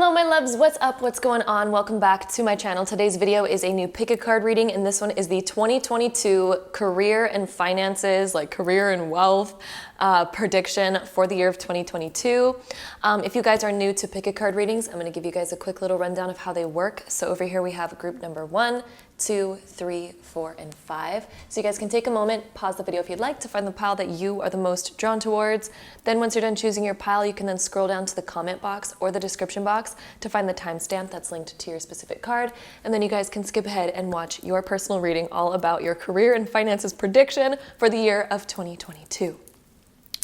Hello my loves, what's up, what's going on? Welcome back to my channel. Today's video is a new pick a card reading, and this one is the 2022 career and finances, like career and wealth prediction for the year of 2022. If you guys are new to pick a card readings, I'm going to give you guys a quick little rundown of how they work. So over here we have group number 1, 2, 3, 4, and 5. So you guys can take a moment, pause the video if you'd like, to find the pile that you are the most drawn towards. Then once you're done choosing your pile, you can then scroll down to the comment box or the description box to find the timestamp that's linked to your specific card. And then you guys can skip ahead and watch your personal reading all about your career and finances prediction for the year of 2022.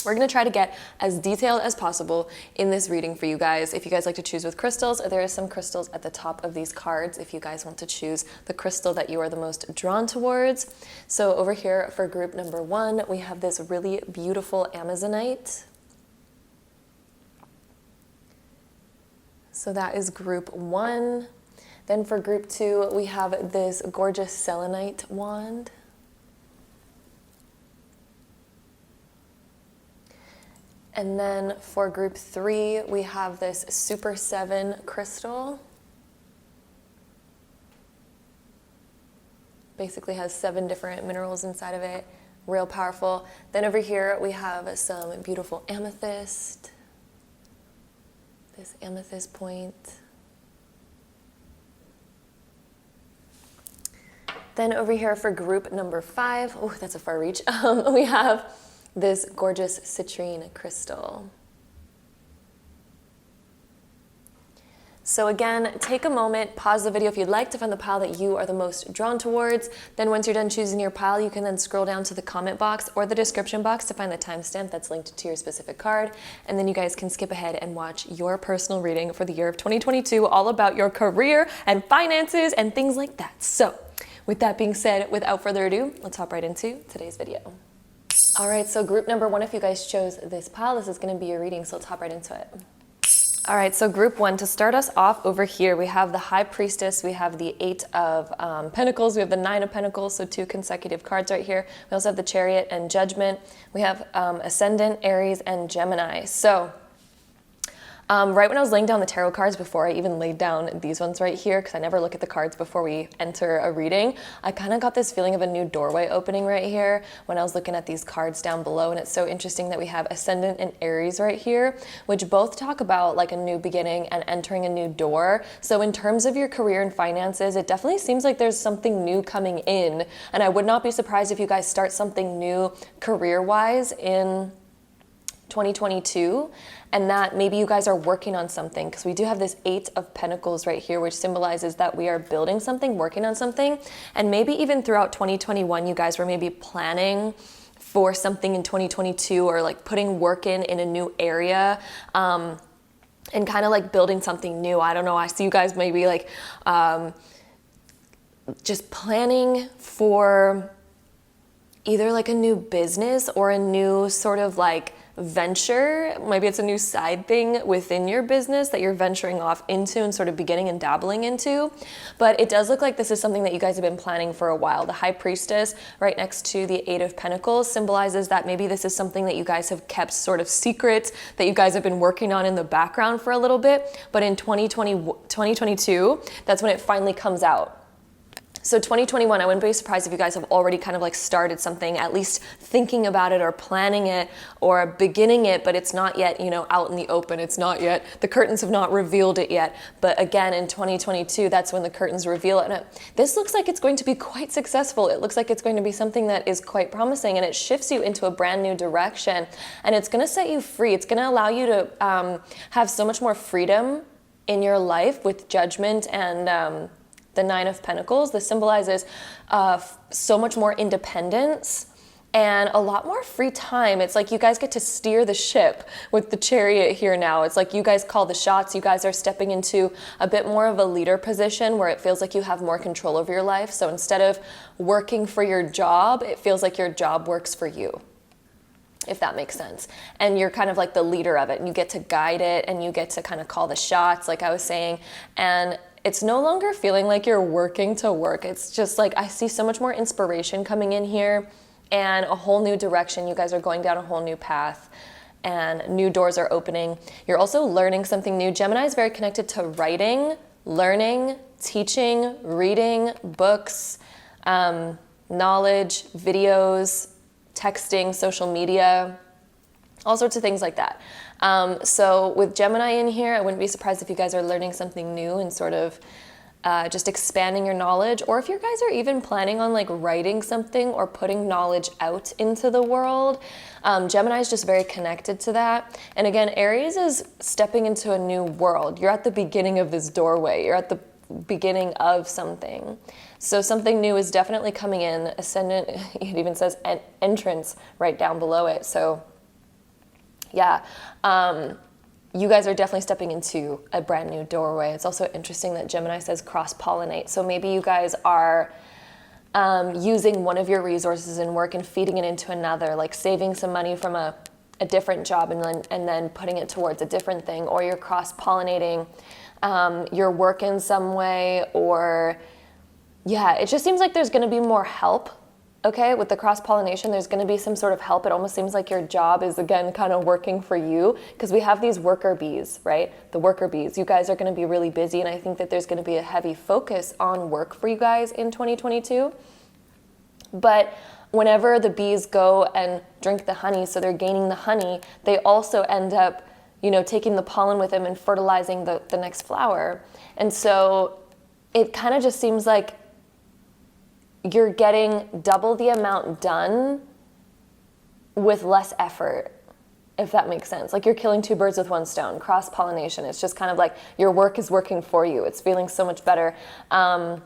We're going to try to get as detailed as possible in this reading for you guys. If you guys like to choose with crystals, there are some crystals at the top of these cards if you guys want to choose the crystal that you are the most drawn towards. So over here for group number 1, we have this really beautiful Amazonite. So that is group 1. Then for group 2, we have this gorgeous selenite wand. And then for group 3, we have this Super 7 crystal. Basically has 7 different minerals inside of it. Real powerful. Then over here we have some beautiful amethyst. This amethyst point. Then over here for group number 5, oh, that's a far reach. We have this gorgeous citrine crystal. So again, take a moment, pause the video if you'd like to find the pile that you are the most drawn towards. Then once you're done choosing your pile, you can then scroll down to the comment box or the description box to find the timestamp that's linked to your specific card. And then you guys can skip ahead and watch your personal reading for the year of 2022, all about your career and finances and things like that. So with that being said, without further ado, let's hop right into today's video. All right, so group number 1, if you guys chose this pile, this is going to be your reading, so let's hop right into it. All right, so group 1, to start us off over here, we have the High Priestess, we have the 8 of Pentacles, we have the 9 of Pentacles, so 2 consecutive cards right here. We also have the Chariot and Judgment. We have Ascendant, Aries, and Gemini. So right when I was laying down the tarot cards, before I even laid down these ones right here, because I never look at the cards before we enter a reading, I kind of got this feeling of a new doorway opening right here when I was looking at these cards down below. And it's so interesting that we have Ascendant and Aries right here, which both talk about like a new beginning and entering a new door. So in terms of your career and finances, it definitely seems like there's something new coming in. And I would not be surprised if you guys start something new career-wise in 2022, and that maybe you guys are working on something, because we do have this 8 of Pentacles right here, which symbolizes that we are building something, working on something. And maybe even throughout 2021, you guys were maybe planning for something in 2022, or like putting work in a new area, and kind of like building something new. I don't know, I see you guys maybe like just planning for either like a new business or a new sort of like venture. Maybe it's a new side thing within your business that you're venturing off into and sort of beginning and dabbling into. But it does look like this is something that you guys have been planning for a while. The High Priestess right next to the 8 of Pentacles symbolizes that maybe this is something that you guys have kept sort of secret, that you guys have been working on in the background for a little bit. But in 2022, that's when it finally comes out. So 2021, I wouldn't be surprised if you guys have already kind of like started something, at least thinking about it or planning it or beginning it, but it's not yet, you know, out in the open. It's not yet, the curtains have not revealed it yet. But again, in 2022, that's when the curtains reveal it. And this looks like it's going to be quite successful. It looks like it's going to be something that is quite promising, and it shifts you into a brand new direction, and it's going to set you free. It's going to allow you to have so much more freedom in your life with Judgment and the 9 of Pentacles. This symbolizes so much more independence and a lot more free time. It's like you guys get to steer the ship with the Chariot here now. It's like you guys call the shots. You guys are stepping into a bit more of a leader position where it feels like you have more control over your life. So instead of working for your job, it feels like your job works for you, if that makes sense. And you're kind of like the leader of it, and you get to guide it, and you get to kind of call the shots, like I was saying. And it's no longer feeling like you're working to work. It's just like, I see so much more inspiration coming in here and a whole new direction. You guys are going down a whole new path. and new doors are opening. You're also learning something new. Gemini is very connected to writing, learning, teaching, reading, books, knowledge, videos, texting, social media, all sorts of things like that. So with Gemini in here, I wouldn't be surprised if you guys are learning something new and sort of just expanding your knowledge, or if you guys are even planning on like writing something or putting knowledge out into the world. Gemini is just very connected to that. And again, Aries is stepping into a new world. You're at the beginning of this doorway. You're at the beginning of something. So something new is definitely coming in. Ascendant, it even says entrance right down below it. So yeah, you guys are definitely stepping into a brand new doorway. It's also interesting that Gemini says cross-pollinate. So maybe you guys are using one of your resources in work and feeding it into another, like saving some money from a different job and then putting it towards a different thing, or you're cross-pollinating your work in some way, or yeah, it just seems like there's going to be more help. Okay, with the cross-pollination, there's going to be some sort of help. It almost seems like your job is, again, kind of working for you, because we have these worker bees, right? The worker bees. You guys are going to be really busy, and I think that there's going to be a heavy focus on work for you guys in 2022. But whenever the bees go and drink the honey, so they're gaining the honey, they also end up, taking the pollen with them and fertilizing the next flower. And so it kind of just seems like you're getting double the amount done with less effort, if that makes sense. Like you're killing two birds with one stone, cross-pollination. It's just kind of like your work is working for you. It's feeling so much better. And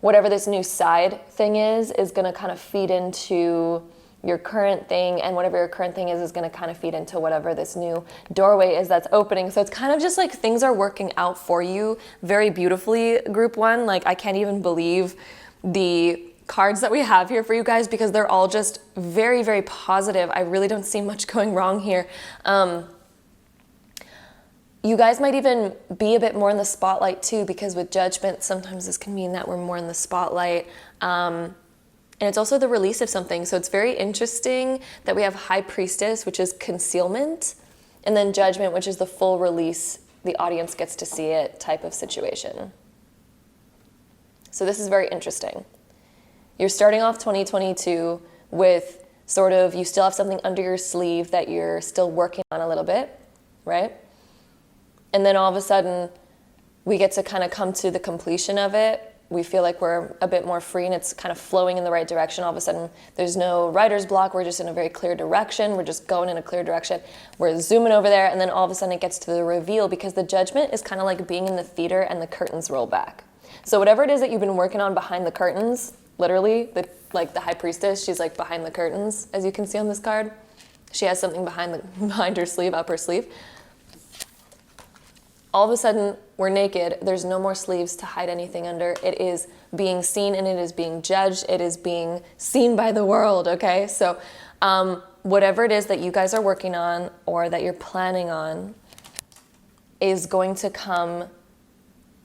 whatever this new side thing is going to kind of feed into your current thing, and whatever your current thing is going to kind of feed into whatever this new doorway is that's opening. So it's kind of just like things are working out for you very beautifully, group one. Like I can't even believe the cards that we have here for you guys, because they're all just very, very positive. I really don't see much going wrong here. You guys might even be a bit more in the spotlight too, because with Judgment, sometimes this can mean that we're more in the spotlight. And it's also the release of something. So it's very interesting that we have High Priestess, which is concealment, and then Judgment, which is the full release, the audience gets to see it type of situation. So this is very interesting. You're starting off 2022 with sort of, you still have something under your sleeve that you're still working on a little bit, right? And then all of a sudden, we get to kind of come to the completion of it. We feel like we're a bit more free and it's kind of flowing in the right direction. All of a sudden, there's no writer's block. We're just in a very clear direction. We're just going in a clear direction. We're zooming over there, and then all of a sudden it gets to the reveal, because the Judgment is kind of like being in the theater and the curtains roll back. So whatever it is that you've been working on behind the curtains, literally, like the High Priestess, she's like behind the curtains, as you can see on this card. She has something behind her sleeve, up her sleeve. All of a sudden, we're naked. There's no more sleeves to hide anything under. It is being seen and it is being judged. It is being seen by the world, okay? So whatever it is that you guys are working on or that you're planning on is going to come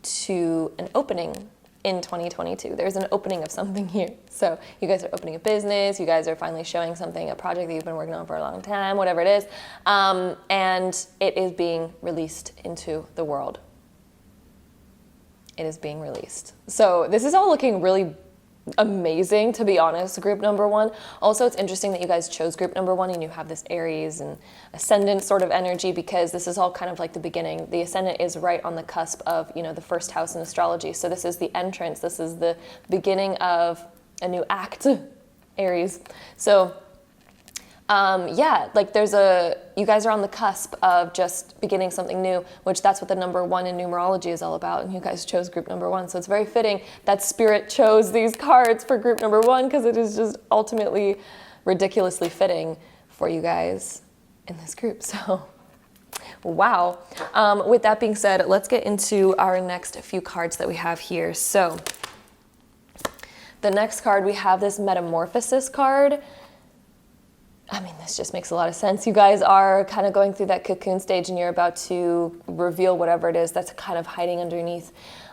to an opening in 2022. There's an opening of something here. So you guys are opening a business, you guys are finally showing something, a project that you've been working on for a long time, whatever it is, and it is being released into the world. It is being released. So this is all looking really amazing, to be honest, group number one. Also, it's interesting that you guys chose group number one and you have this Aries and Ascendant sort of energy, because this is all kind of like the beginning. The Ascendant is right on the cusp of, the first house in astrology. So this is the entrance. This is the beginning of a new act, Aries. So like you guys are on the cusp of just beginning something new, which that's what the number one in numerology is all about. And you guys chose group number one. So it's very fitting that Spirit chose these cards for group number one, because it is just ultimately ridiculously fitting for you guys in this group. So, wow. With that being said, let's get into our next few cards that we have here. So the next card, we have this Metamorphosis card. I mean, this just makes a lot of sense. You guys are kind of going through that cocoon stage and you're about to reveal whatever it is that's kind of hiding underneath.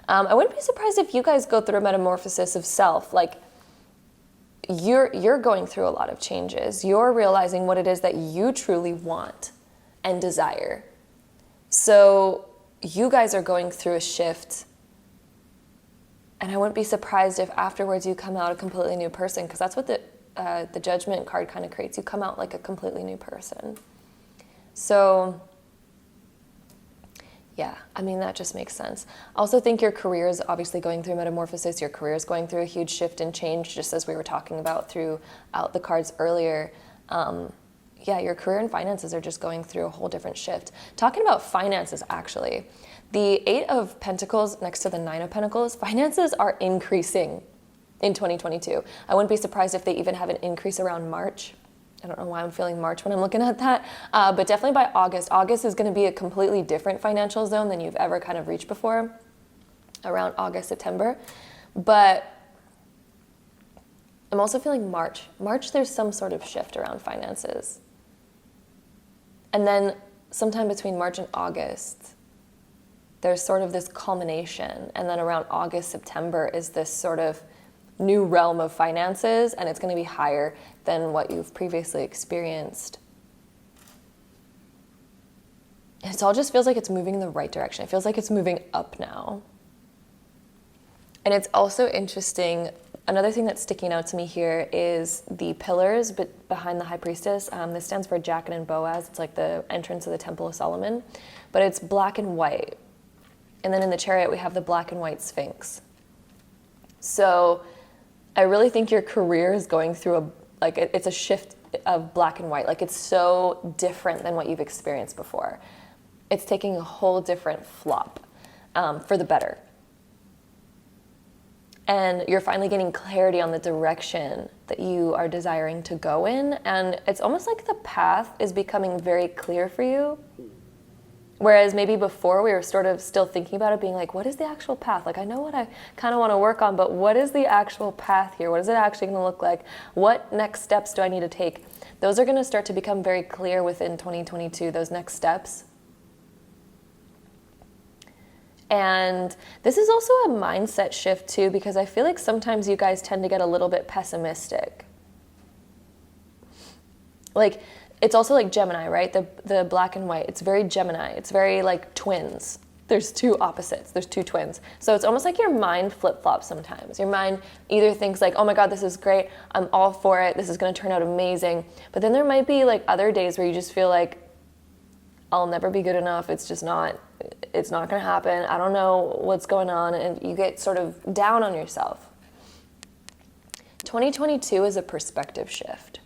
I wouldn't be surprised if you guys go through a metamorphosis of self. Like, you're going through a lot of changes. You're realizing what it is that you truly want and desire. So you guys are going through a shift. And I wouldn't be surprised if afterwards you come out a completely new person, because that's what the Judgment card kind of creates. You come out like a completely new person. So yeah, I mean, that just makes sense. I also think your career is obviously going through metamorphosis. Your career is going through a huge shift and change, just as we were talking about throughout the cards earlier. Yeah, your career and finances are just going through a whole different shift. Talking about finances, actually, the 8 of Pentacles next to the 9 of Pentacles, finances are increasing in 2022. I wouldn't be surprised if they even have an increase around March. I don't know why I'm feeling March when I'm looking at that, but definitely by August. August is going to be a completely different financial zone than you've ever kind of reached before, around August, September. But I'm also feeling March. March, there's some sort of shift around finances. And then sometime between March and August, there's sort of this culmination. And then around August, September is this sort of new realm of finances, and it's going to be higher than what you've previously experienced. And it all just feels like it's moving in the right direction. It feels like it's moving up now. And it's also interesting, another thing that's sticking out to me here is the pillars behind the High Priestess. This stands for Jachin and Boaz. It's like the entrance of the Temple of Solomon, but it's black and white. And then in the Chariot, we have the black and white Sphinx. So I really think your career is going through it's a shift of black and white. Like, it's so different than what you've experienced before. It's taking a whole different flop for the better. And you're finally getting clarity on the direction that you are desiring to go in. And it's almost like the path is becoming very clear for you. Whereas maybe before we were sort of still thinking about it, being like, what is the actual path? Like, I know what I kind of want to work on, but what is the actual path here? What is it actually going to look like? What next steps do I need to take? Those are going to start to become very clear within 2022, those next steps. And this is also a mindset shift too, because I feel like sometimes you guys tend to get a little bit pessimistic. Like, it's also like Gemini, right? The black and white. It's very Gemini. It's very like twins. There's two opposites. There's two twins. So it's almost like your mind flip-flops sometimes. Your mind either thinks like, oh my God, this is great. I'm all for it. This is going to turn out amazing. But then there might be like other days where you just feel like, I'll never be good enough. It's not going to happen. I don't know what's going on. And you get sort of down on yourself. 2022 is a perspective shift.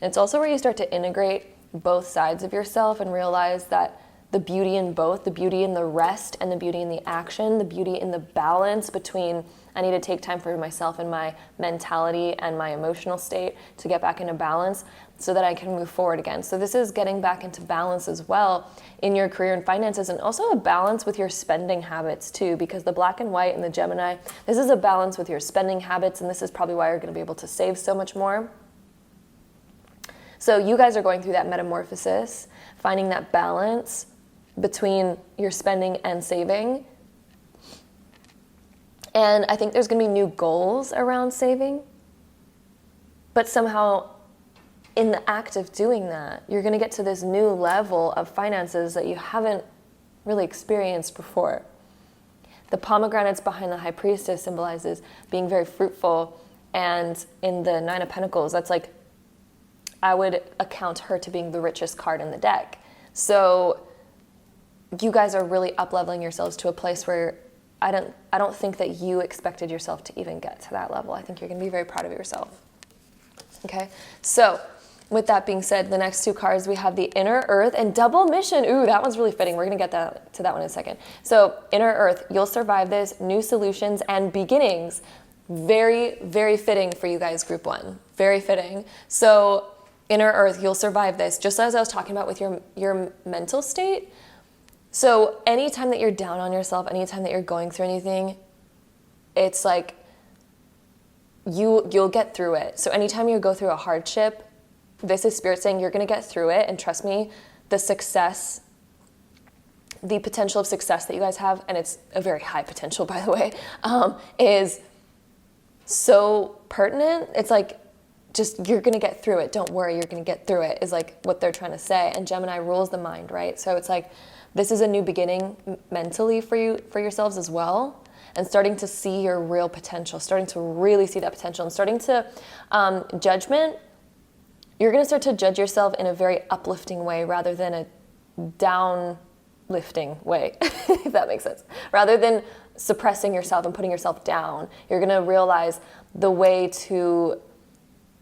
And it's also where you start to integrate both sides of yourself and realize that the beauty in both, the beauty in the rest and the beauty in the action, the beauty in the balance between I need to take time for myself and my mentality and my emotional state to get back into balance so that I can move forward again. So this is getting back into balance as well in your career and finances, and also a balance with your spending habits too, because the black and white and the Gemini, this is a balance with your spending habits, and this is probably why you're going to be able to save so much more. So you guys are going through that metamorphosis, finding that balance between your spending and saving. And I think there's going to be new goals around saving. But somehow, in the act of doing that, you're going to get to this new level of finances that you haven't really experienced before. The pomegranates behind the High Priestess symbolizes being very fruitful. And in the Nine of Pentacles, that's like, I would account her to being the richest card in the deck. So you guys are really up-leveling yourselves to a place where I don't think that you expected yourself to even get to that level. I think you're going to be very proud of yourself. Okay? So with that being said, the next two cards, we have the Inner Earth and Double Mission. Ooh, that one's really fitting. We're going to get to that one in a second. So Inner Earth, you'll survive this. New solutions and beginnings. Very, very fitting for you guys, Group 1. Very fitting. So Inner Earth, you'll survive this. Just as I was talking about with your mental state. So anytime that you're down on yourself, anytime that you're going through anything, it's like you'll get through it. So anytime you go through a hardship, this is Spirit saying you're going to get through it. And trust me, the potential of success that you guys have, and it's a very high potential, by the way, is so pertinent. It's like just, you're going to get through it. Don't worry, you're going to get through it, is like what they're trying to say. And Gemini rules the mind, right? So it's like, this is a new beginning mentally for you, for yourselves as well. And starting to see your real potential, starting to really see that potential, and starting to, judgment, you're going to start to judge yourself in a very uplifting way rather than a downlifting way, if that makes sense. Rather than suppressing yourself and putting yourself down, you're going to realize the way to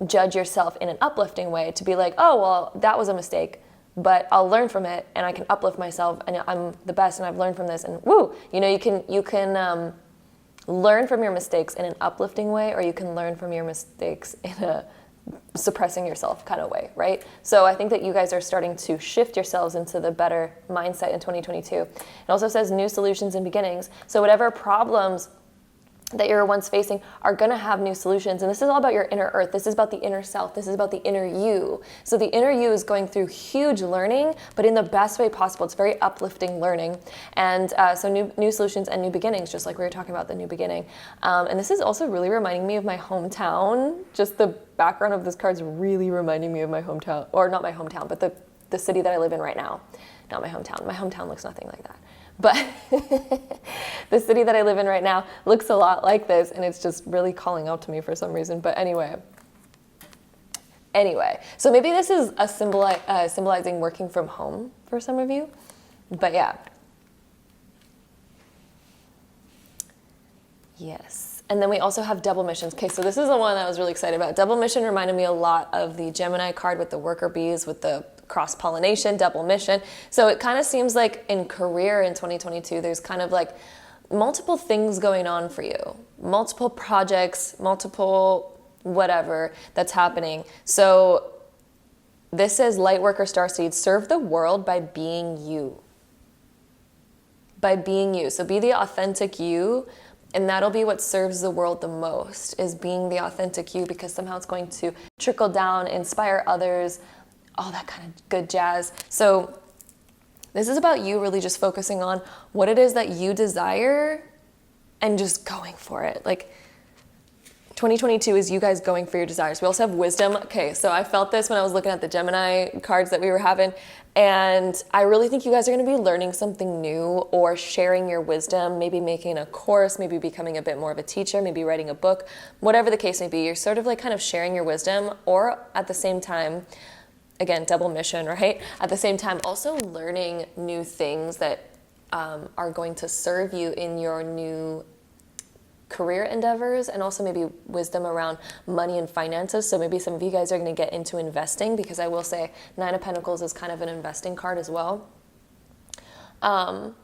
judge yourself in an uplifting way, to be like, oh, well, that was a mistake, but I'll learn from it and I can uplift myself and I'm the best and I've learned from this, and woo, you know, you can learn from your mistakes in an uplifting way, or you can learn from your mistakes in a suppressing yourself kind of way, right? So I think that you guys are starting to shift yourselves into the better mindset in 2022. It also says new solutions and beginnings. So whatever problems that you're once facing are going to have new solutions. And this is all about your inner earth. This is about the inner self. This is about the inner you. So the inner you is going through huge learning, but in the best way possible. It's very uplifting learning. And so new solutions and new beginnings, just like we were talking about the new beginning. And this is also really reminding me of my hometown. Just the background of this card is really reminding me of my hometown, or not my hometown, but the city that I live in right now. Not my hometown. My hometown looks nothing like that. But the city that I live in right now looks a lot like this, and it's just really calling out to me for some reason. But anyway, so maybe this is a symbolizing working from home for some of you. But yeah. Yes. And then we also have double missions. Okay, so this is the one that I was really excited about. Double mission reminded me a lot of the Gemini card with the worker bees, with the cross-pollination, double mission. So it kind of seems like in career in 2022, there's kind of like multiple things going on for you, multiple projects, multiple whatever that's happening. So this says, light worker starseed, serve the world by being you. By being you. So be the authentic you, and that'll be what serves the world the most, is being the authentic you, because somehow it's going to trickle down, inspire others, all that kind of good jazz. So this is about you really just focusing on what it is that you desire and just going for it. Like 2022 is you guys going for your desires. We also have wisdom. Okay, so I felt this when I was looking at the Gemini cards that we were having, and I really think you guys are going to be learning something new or sharing your wisdom, maybe making a course, maybe becoming a bit more of a teacher, maybe writing a book, whatever the case may be. You're sort of like kind of sharing your wisdom, or at the same time, again, double mission, right? At the same time, also learning new things that are going to serve you in your new career endeavors, and also maybe wisdom around money and finances. So maybe some of you guys are going to get into investing, because I will say Nine of Pentacles is kind of an investing card as well. And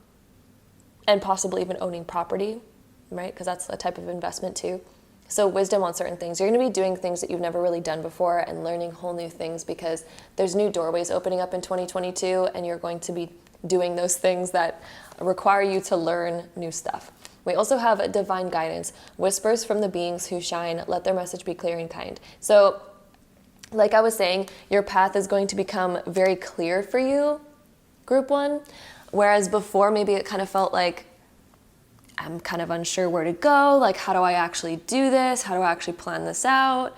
possibly even owning property, right? Because that's a type of investment too. So wisdom on certain things. You're going to be doing things that you've never really done before and learning whole new things, because there's new doorways opening up in 2022, and you're going to be doing those things that require you to learn new stuff. We also have divine guidance, whispers from the beings who shine, let their message be clear and kind. So like I was saying, your path is going to become very clear for you, group one, whereas before maybe it kind of felt like, I'm kind of unsure where to go. Like, how do I actually do this? How do I actually plan this out?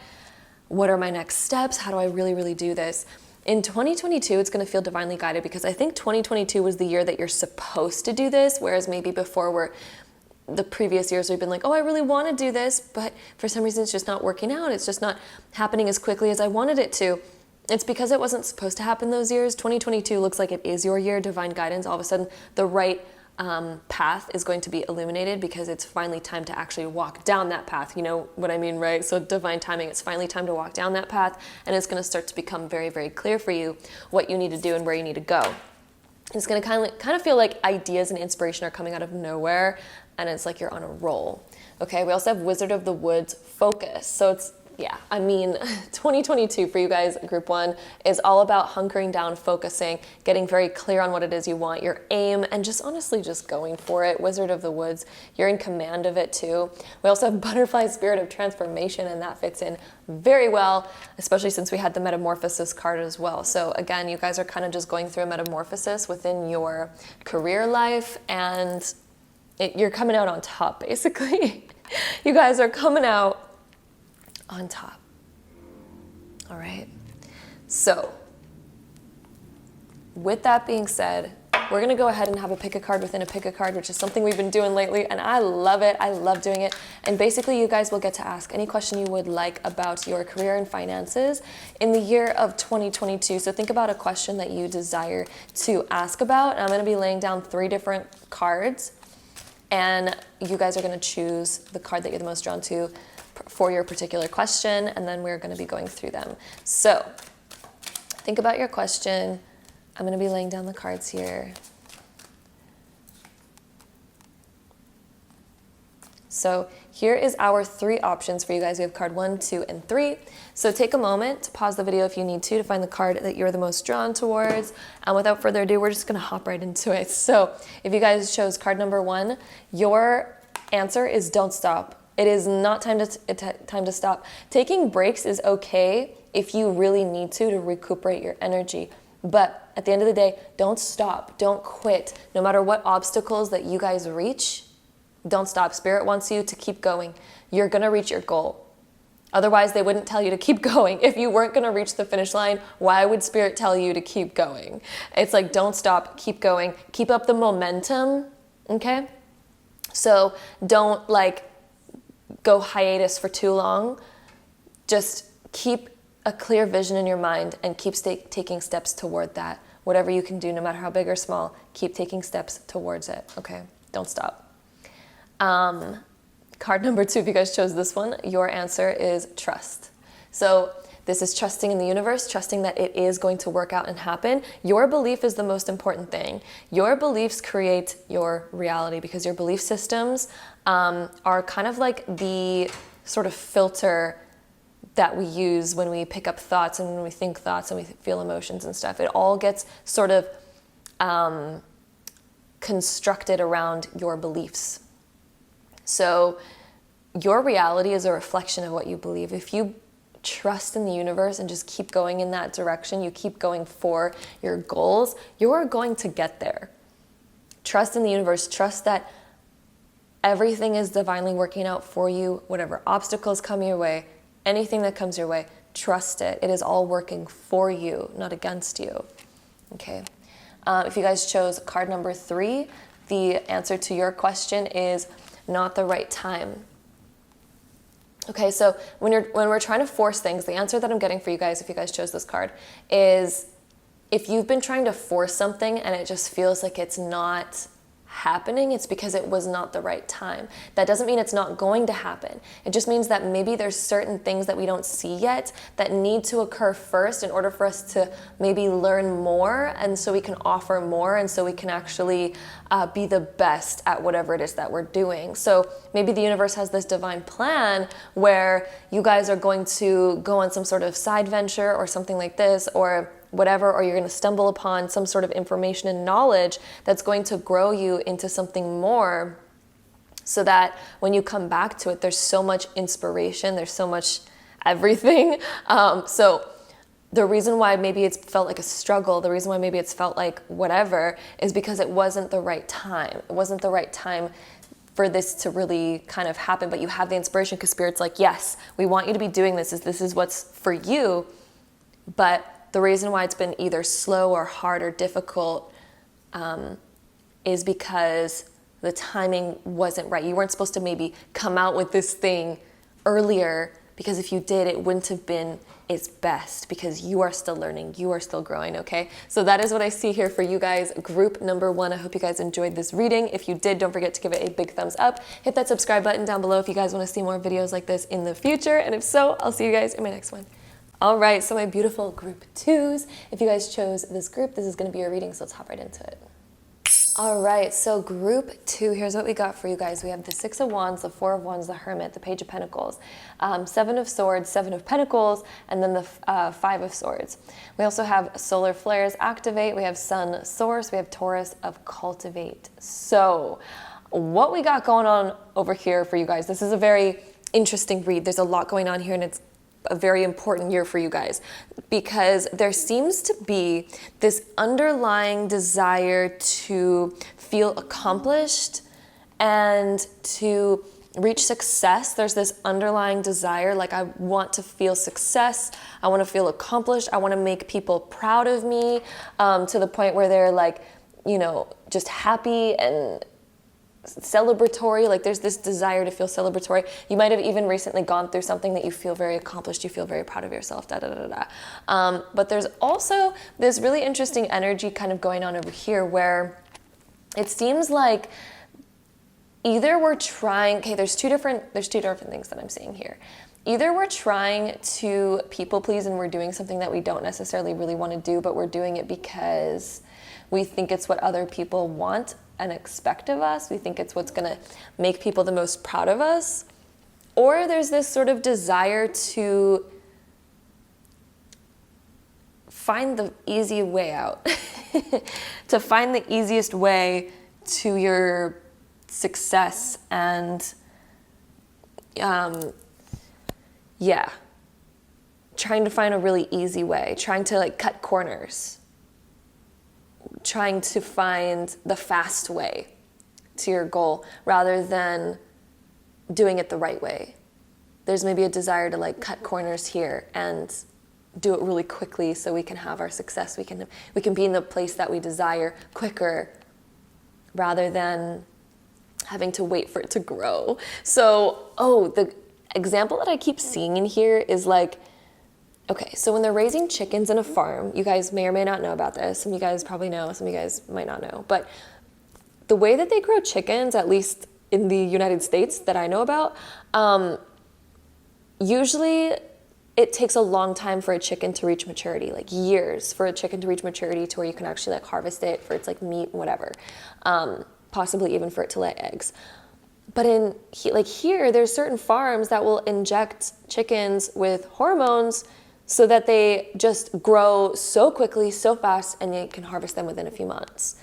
What are my next steps? How do I really, really do this? In 2022, it's going to feel divinely guided, because I think 2022 was the year that you're supposed to do this, whereas maybe before the previous years we've been like, oh, I really want to do this, but for some reason it's just not working out. It's just not happening as quickly as I wanted it to. It's because it wasn't supposed to happen those years. 2022 looks like it is your year, divine guidance. All of a sudden, the right path is going to be illuminated, because it's finally time to actually walk down that path. You know what I mean, right? So divine timing, it's finally time to walk down that path, and it's going to start to become very, very clear for you what you need to do and where you need to go. It's going to kind of feel like ideas and inspiration are coming out of nowhere, and it's like you're on a roll. Okay, we also have Wizard of the Woods, focus. So it's, yeah, I mean, 2022 for you guys, group one, is all about hunkering down, focusing, getting very clear on what it is you want, your aim, and just honestly just going for it. Wizard of the Woods, you're in command of it too. We also have Butterfly, Spirit of Transformation, and that fits in very well, especially since we had the Metamorphosis card as well. So again, you guys are kind of just going through a metamorphosis within your career life, and you're coming out on top, basically. You guys are coming out on top. All right. So with that being said, we're going to go ahead and have a pick a card within a pick a card, which is something we've been doing lately, and I love it. I love doing it. And basically, you guys will get to ask any question you would like about your career and finances in the year of 2022. So think about a question that you desire to ask about. I'm going to be laying down 3 different cards, and you guys are going to choose the card that you're the most drawn to for your particular question, and then we're going to be going through them. So think about your question. I'm going to be laying down the cards here. So here is our 3 options for you guys. We have card 1, 2, and 3. So take a moment to pause the video if you need to find the card that you're the most drawn towards. And without further ado, we're just going to hop right into it. So if you guys chose card number 1, your answer is don't stop. It is not time to stop. Taking breaks is okay if you really need to recuperate your energy. But at the end of the day, don't stop, don't quit. No matter what obstacles that you guys reach, don't stop. Spirit wants you to keep going. You're gonna reach your goal. Otherwise, they wouldn't tell you to keep going. If you weren't gonna reach the finish line, why would Spirit tell you to keep going? It's like, don't stop, keep going. Keep up the momentum, okay? So don't like go hiatus for too long. Just keep a clear vision in your mind and keep taking steps toward that. Whatever you can do, no matter how big or small, keep taking steps towards it, okay? Don't stop. Card number 2, if you guys chose this one, your answer is trust. So this is trusting in the universe, trusting that it is going to work out and happen. Your belief is the most important thing. Your beliefs create your reality because your belief systems are kind of like the sort of filter that we use when we pick up thoughts and when we think thoughts and we feel emotions and stuff. It all gets sort of constructed around your beliefs. So your reality is a reflection of what you believe. If you trust in the universe and just keep going in that direction, you keep going for your goals, you're going to get there. Trust in the universe. Trust that everything is divinely working out for you. Whatever obstacles come your way, anything that comes your way, trust it. It is all working for you, not against you. Okay. If you guys chose card number 3, the answer to your question is not the right time. Okay, so when we're trying to force things, the answer that I'm getting for you guys, if you guys chose this card, is if you've been trying to force something and it just feels like it's not happening, it's because it was not the right time. That doesn't mean it's not going to happen. It just means that maybe there's certain things that we don't see yet that need to occur first in order for us to maybe learn more, and so we can offer more, and so we can actually be the best at whatever it is that we're doing. So maybe the universe has this divine plan where you guys are going to go on some sort of side venture or something like this, or whatever, or you're going to stumble upon some sort of information and knowledge that's going to grow you into something more, so that when you come back to it, there's so much inspiration, there's so much everything. So the reason why maybe it's felt like a struggle, the reason why maybe it's felt like whatever, is because it wasn't the right time. It wasn't the right time for this to really kind of happen, but you have the inspiration because Spirit's like, yes, we want you to be doing this. This is what's for you, but the reason why it's been either slow or hard or difficult is because the timing wasn't right. You weren't supposed to maybe come out with this thing earlier, because if you did, it wouldn't have been its best, because you are still learning, you are still growing, okay? So that is what I see here for you guys, group number 1. I hope you guys enjoyed this reading. If you did, don't forget to give it a big thumbs up. Hit that subscribe button down below if you guys want to see more videos like this in the future. And if so, I'll see you guys in my next one. All right, so my beautiful group 2s, if you guys chose this group, this is going to be your reading, so let's hop right into it. All right, so group 2, here's what we got for you guys. We have the 6 of Wands, the 4 of Wands, the Hermit, the Page of Pentacles, 7 of Swords, 7 of Pentacles, and then the 5 of Swords. We also have Solar Flares, Activate. We have Sun, Source. We have Taurus of Cultivate. So what we got going on over here for you guys, this is a very interesting read. There's a lot going on here, and it's a very important year for you guys, because there seems to be this underlying desire to feel accomplished and to reach success, there's this underlying desire, like I want to feel success, I want to feel accomplished, I want to make people proud of me, to the point where they're like, you know, just happy and celebratory. Like there's this desire to feel celebratory. You might have even recently gone through something that you feel very accomplished, you feel very proud of yourself, but there's also this really interesting energy kind of going on over here where it seems like either we're trying, okay, there's two different things that I'm seeing here. Either we're trying to people please and we're doing something that we don't necessarily really want to do, but we're doing it because we think it's what other people want and expect of us. We think it's what's going to make people the most proud of us. Or there's this sort of desire to find the easy way out, to find the easiest way to your success and trying to find a really easy way, trying to like cut corners, trying to find the fast way to your goal rather than doing it the right way. There's maybe a desire to like cut corners here and do it really quickly so we can have our success. We can be in the place that we desire quicker rather than having to wait for it to grow. So, the example that I keep seeing in here is like, okay, so when they're raising chickens in a farm, you guys may or may not know about this. Some of you guys probably know, some of you guys might not know. But the way that they grow chickens, at least in the United States that I know about, usually it takes a long time for a chicken to reach maturity, like years for a chicken to reach maturity to where you can actually like harvest it for its like meat and whatever, possibly even for it to lay eggs. But here, there's certain farms that will inject chickens with hormones so that they just grow so quickly, so fast, and you can harvest them within a few months.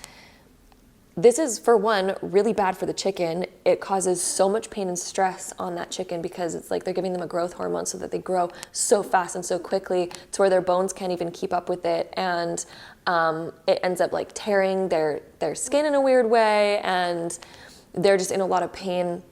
This is, for one, really bad for the chicken. It causes so much pain and stress on that chicken because it's like they're giving them a growth hormone so that they grow so fast and so quickly to where their bones can't even keep up with it. And it ends up like tearing their skin in a weird way, and they're just in a lot of pain.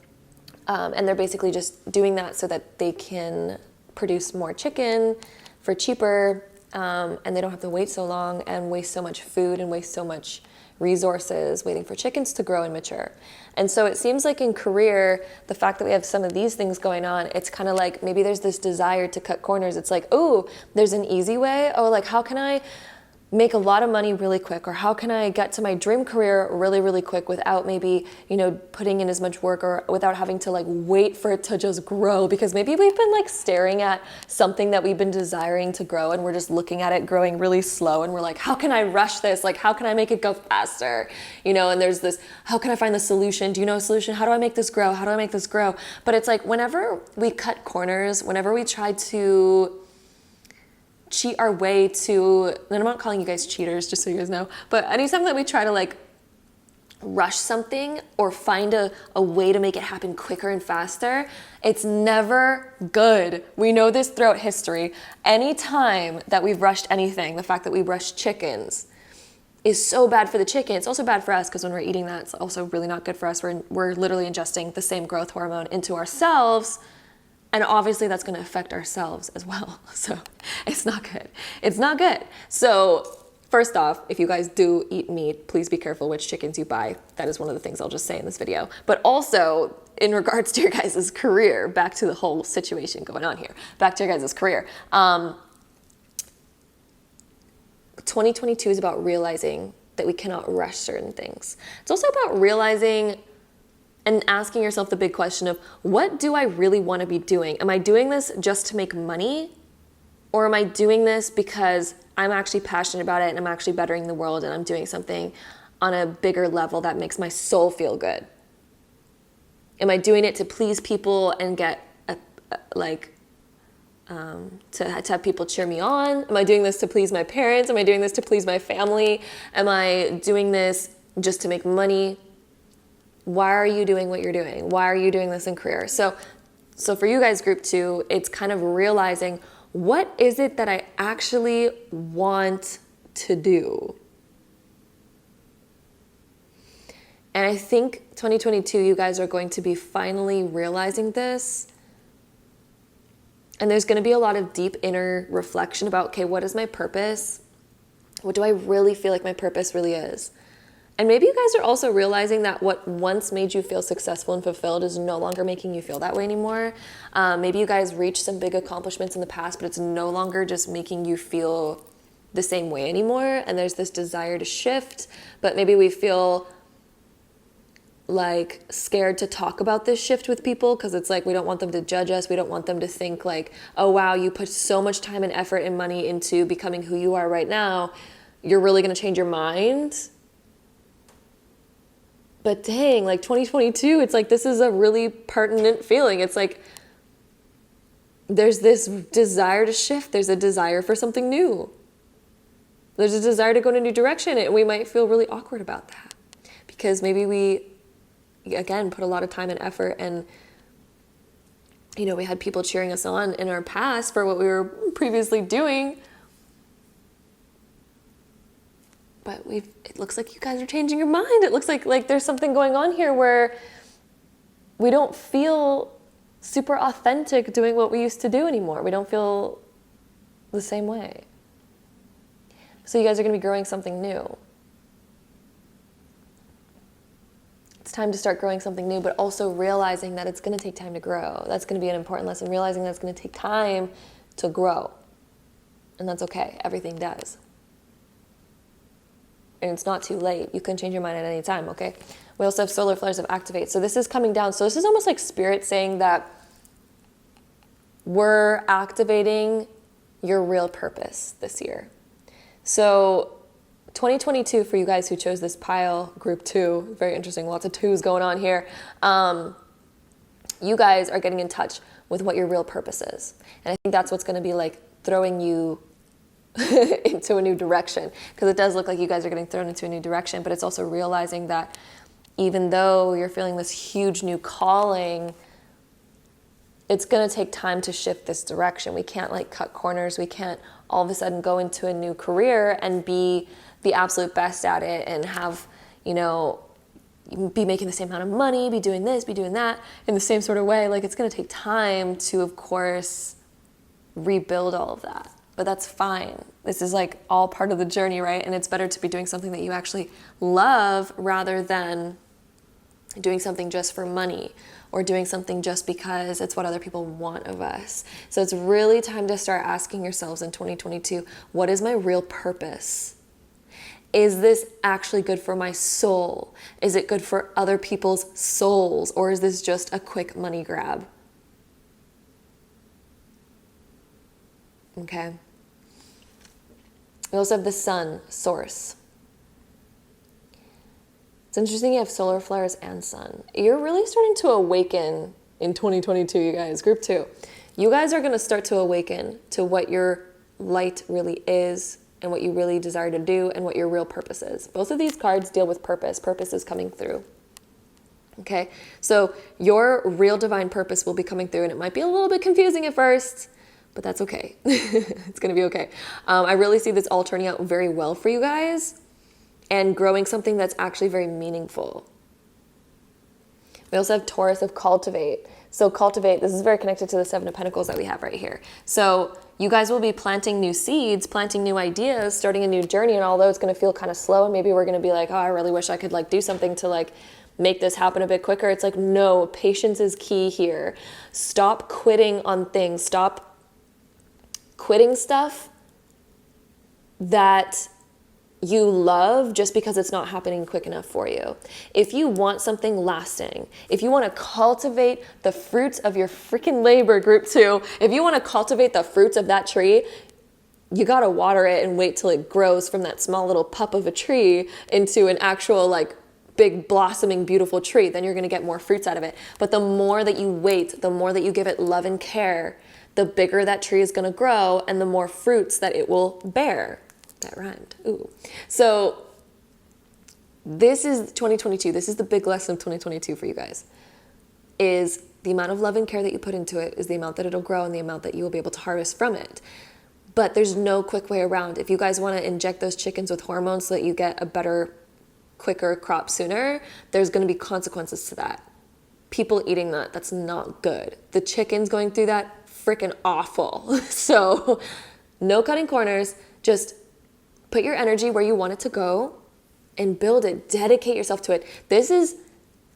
And they're basically just doing that so that they can produce more chicken for cheaper, and they don't have to wait so long and waste so much food and waste so much resources waiting for chickens to grow and mature. And so it seems like in career, the fact that we have some of these things going on, it's kind of like maybe there's this desire to cut corners. It's like, oh, there's an easy way. Oh, like how can I make a lot of money really quick, or how can I get to my dream career really, really quick without maybe, putting in as much work, or without having to like wait for it to just grow, because maybe we've been like staring at something that we've been desiring to grow and we're just looking at it growing really slow and we're like, how can I rush this? Like, how can I make it go faster? And there's this, how can I find the solution? Do you know a solution? How do I make this grow? How do I make this grow? But it's like whenever we cut corners, whenever we try to cheat our way to, and I'm not calling you guys cheaters, just so you guys know, but anytime that we try to like rush something or find a way to make it happen quicker and faster, it's never good. We know this throughout history. Anytime that we've rushed anything, the fact that we rushed chickens is so bad for the chicken. It's also bad for us because when we're eating that, it's also really not good for us. We're literally ingesting the same growth hormone into ourselves. And obviously that's going to affect ourselves as well. So it's not good. It's not good. So first off, if you guys do eat meat, please be careful which chickens you buy. That is one of the things I'll just say in this video. But also in regards to your guys' career, back to the whole situation going on here, back to your guys' career. 2022 is about realizing that we cannot rush certain things. It's also about realizing and asking yourself the big question of, what do I really want to be doing? Am I doing this just to make money? Or am I doing this because I'm actually passionate about it and I'm actually bettering the world and I'm doing something on a bigger level that makes my soul feel good? Am I doing it to please people and get to have people cheer me on? Am I doing this to please my parents? Am I doing this to please my family? Am I doing this just to make money? Why are you doing what you're doing? Why are you doing this in career? So for you guys, group 2, it's kind of realizing, what is it that I actually want to do? And I think 2022, you guys are going to be finally realizing this. And there's going to be a lot of deep inner reflection about, okay, what is my purpose? What do I really feel like my purpose really is? And maybe you guys are also realizing that what once made you feel successful and fulfilled is no longer making you feel that way anymore. Maybe you guys reached some big accomplishments in the past, but it's no longer just making you feel the same way anymore. And there's this desire to shift, but maybe we feel like scared to talk about this shift with people because it's like we don't want them to judge us. We don't want them to think like, oh wow, you put so much time and effort and money into becoming who you are right now. You're really going to change your mind? But dang, like 2022, it's like this is a really pertinent feeling. It's like there's this desire to shift. There's a desire for something new. There's a desire to go in a new direction, and we might feel really awkward about that because maybe we, again, put a lot of time and effort, and you know, we had people cheering us on in our past for what we were previously doing. But it looks like you guys are changing your mind. It looks like there's something going on here where we don't feel super authentic doing what we used to do anymore. We don't feel the same way. So you guys are going to be growing something new. It's time to start growing something new, but also realizing that it's going to take time to grow. That's going to be an important lesson, realizing that it's going to take time to grow. And that's okay. Everything does. And it's not too late. You can change your mind at any time, okay? We also have solar flares of activate. So this is coming down. So this is almost like spirit saying that we're activating your real purpose this year. So 2022, for you guys who chose this pile, group 2, very interesting, lots of 2s going on here. You guys are getting in touch with what your real purpose is. And I think that's what's going to be like throwing you into a new direction, because it does look like you guys are getting thrown into a new direction, but it's also realizing that even though you're feeling this huge new calling, it's going to take time to shift this direction. We can't like cut corners. We can't all of a sudden go into a new career and be the absolute best at it and have, you know, be making the same amount of money, be doing this, be doing that in the same sort of way. Like it's going to take time to, of course, rebuild all of that. But that's fine. This is like all part of the journey, right? And it's better to be doing something that you actually love rather than doing something just for money or doing something just because it's what other people want of us. So it's really time to start asking yourselves in 2022, what is my real purpose? Is this actually good for my soul? Is it good for other people's souls? Or is this just a quick money grab? Okay. We also have the sun, source. It's interesting you have solar flares and sun. You're really starting to awaken in 2022, you guys. Group 2. You guys are going to start to awaken to what your light really is and what you really desire to do and what your real purpose is. Both of these cards deal with purpose. Purpose is coming through. Okay? So your real divine purpose will be coming through, and it might be a little bit confusing at first, but that's okay. It's going to be okay. I really see this all turning out very well for you guys and growing something that's actually very meaningful. We also have Taurus of cultivate. So cultivate, this is very connected to the 7 of Pentacles that we have right here. So you guys will be planting new seeds, planting new ideas, starting a new journey. And although it's going to feel kind of slow and maybe we're going to be like, oh, I really wish I could like do something to like make this happen a bit quicker. It's like, no, patience is key here. Stop quitting on things. Stop quitting stuff that you love just because it's not happening quick enough for you. If you want something lasting, if you want to cultivate the fruits of your freaking labor, group 2, if you want to cultivate the fruits of that tree, you got to water it and wait till it grows from that small little pup of a tree into an actual like big blossoming beautiful tree. Then you're going to get more fruits out of it. But the more that you wait, the more that you give it love and care, the bigger that tree is going to grow and the more fruits that it will bear. That rhymed. Ooh. So this is 2022. This is the big lesson of 2022 for you guys. Is the amount of love and care that you put into it is the amount that it'll grow and the amount that you will be able to harvest from it. But there's no quick way around. If you guys want to inject those chickens with hormones so that you get a better quicker, crop sooner, there's going to be consequences to that. People eating that's not good. The chickens going through that, freaking awful. So no cutting corners, just put your energy where you want it to go and build it. Dedicate yourself to it. This is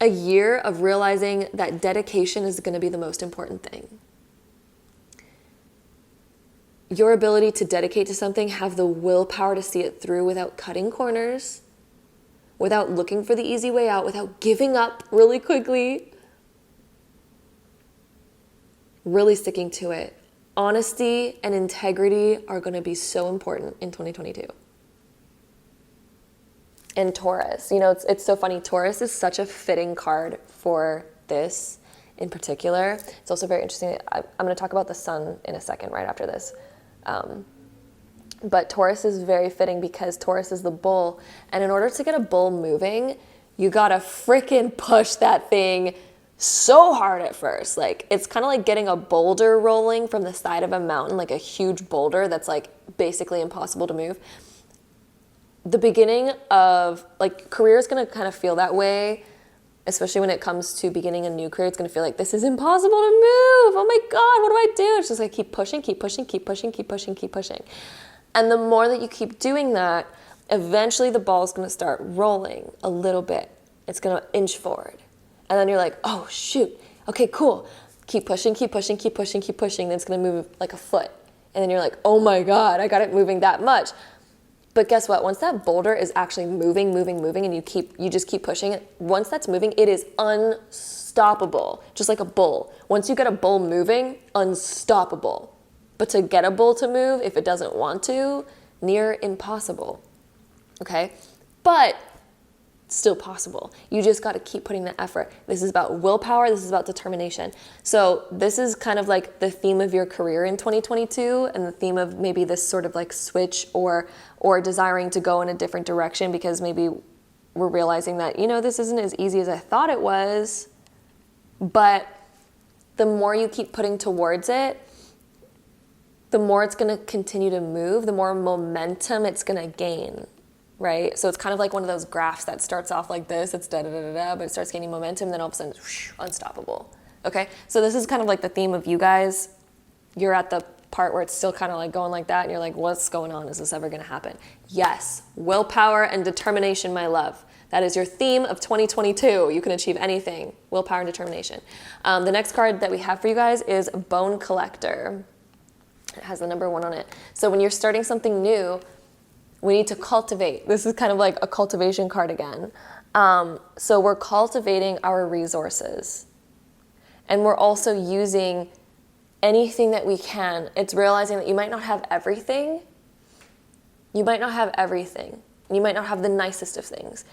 a year of realizing that dedication is going to be the most important thing. Your ability to dedicate to something, have the willpower to see it through without cutting corners, without looking for the easy way out, without giving up really quickly, really sticking to it. Honesty and integrity are going to be so important in 2022. And Taurus, it's so funny. Taurus is such a fitting card for this in particular. It's also very interesting. I'm going to talk about the sun in a second, right after this. But Taurus is very fitting because Taurus is the bull. And in order to get a bull moving, you got to freaking push that thing so hard at first. Like, it's kind of like getting a boulder rolling from the side of a mountain, like a huge boulder that's like basically impossible to move. The beginning of, like, career is going to kind of feel that way, especially when it comes to beginning a new career. It's going to feel like, this is impossible to move. Oh my God, what do I do? It's just like, keep pushing, keep pushing, keep pushing, keep pushing, keep pushing. And the more that you keep doing that, eventually the ball is going to start rolling a little bit. It's going to inch forward. And then you're like, oh shoot, okay, cool. Keep pushing, keep pushing, keep pushing, keep pushing. Then it's going to move like a foot. And then you're like, oh my God, I got it moving that much. But guess what? Once that boulder is actually moving, and you just keep pushing it, once that's moving, it is unstoppable, just like a bull. Once you get a bull moving, unstoppable. But to get a bull to move, if it doesn't want to, near impossible. Okay? But still possible. You just got to keep putting the effort. This is about willpower. This is about determination. So this is kind of like the theme of your career in 2022, and the theme of maybe this sort of like switch or desiring to go in a different direction, because maybe we're realizing that, this isn't as easy as I thought it was. But the more you keep putting towards it, the more it's going to continue to move, the more momentum it's going to gain. Right? So it's kind of like one of those graphs that starts off like this, it's da-da-da-da-da, but it starts gaining momentum, then all of a sudden, whoosh, unstoppable. Okay? So this is kind of like the theme of you guys. You're at the part where it's still kind of like going like that, and you're like, what's going on? Is this ever going to happen? Yes. Willpower and determination, my love. That is your theme of 2022. You can achieve anything. Willpower and determination. The next card that we have for you guys is Bone Collector. It has the number 1 on it. So when you're starting something new, we need to cultivate. This is kind of like a cultivation card again. So we're cultivating our resources. And we're also using anything that we can. It's realizing that you might not have everything. You might not have everything. You might not have the nicest of things.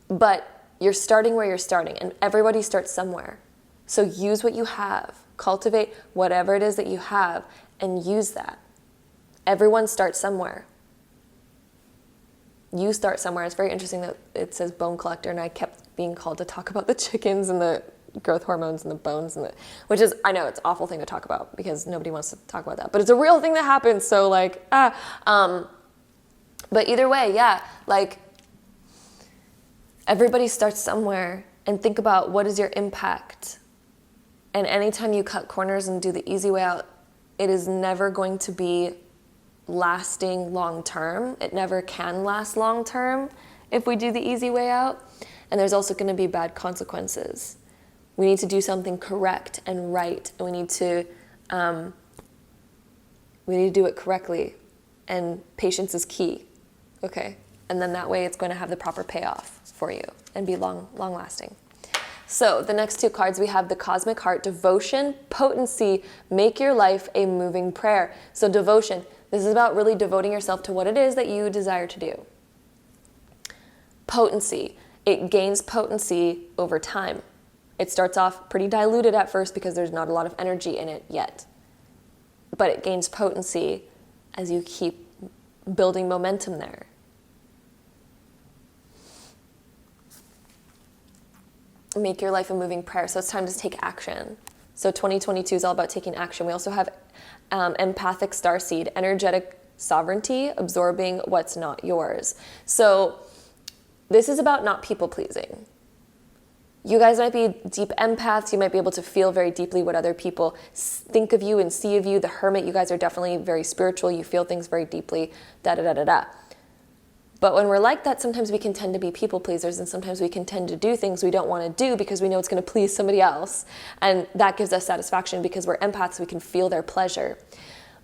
But you're starting where you're starting, and everybody starts somewhere. So use what you have. Cultivate whatever it is that you have and use that. Everyone starts somewhere. You start somewhere. It's very interesting that it says Bone Collector, and I kept being called to talk about the chickens and the growth hormones and the bones, which is, I know it's an awful thing to talk about because nobody wants to talk about that, but it's a real thing that happens. So like, but either way, yeah, like everybody starts somewhere, and think about what is your impact. And anytime you cut corners and do the easy way out, it is never going to be lasting long term. It never can last long term if we do the easy way out. And there's also going to be bad consequences. We need to do something correct and right, and we need to do it correctly. And patience is key. Okay, and then that way it's going to have the proper payoff for you and be long lasting. So the next 2 cards, we have the Cosmic Heart, Devotion, Potency, Make Your Life a Moving Prayer. So devotion. This is about really devoting yourself to what it is that you desire to do. Potency. It gains potency over time. It starts off pretty diluted at first because there's not a lot of energy in it yet. But it gains potency as you keep building momentum there. Make your life a moving prayer. So it's time to take action. So 2022 is all about taking action. We also have empathic starseed, energetic sovereignty, absorbing what's not yours. So this is about not people pleasing. You guys might be deep empaths. You might be able to feel very deeply what other people think of you and see of you. The Hermit, you guys are definitely very spiritual. You feel things very deeply, da-da-da-da-da. But when we're like that, sometimes we can tend to be people pleasers, and sometimes we can tend to do things we don't want to do because we know it's going to please somebody else. And that gives us satisfaction because we're empaths. We can feel their pleasure.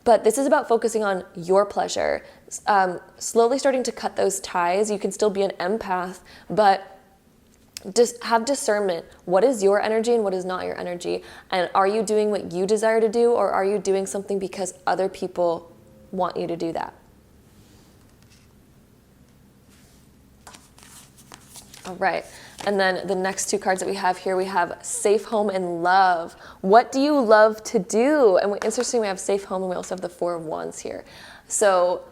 But this is about focusing on your pleasure, slowly starting to cut those ties. You can still be an empath, but just have discernment. What is your energy and what is not your energy? And are you doing what you desire to do, or are you doing something because other people want you to do that? All right. And then the next two cards that we have here, we have safe home and love. What do you love to do? And interesting, we have safe home and we also have the Four of Wands here. So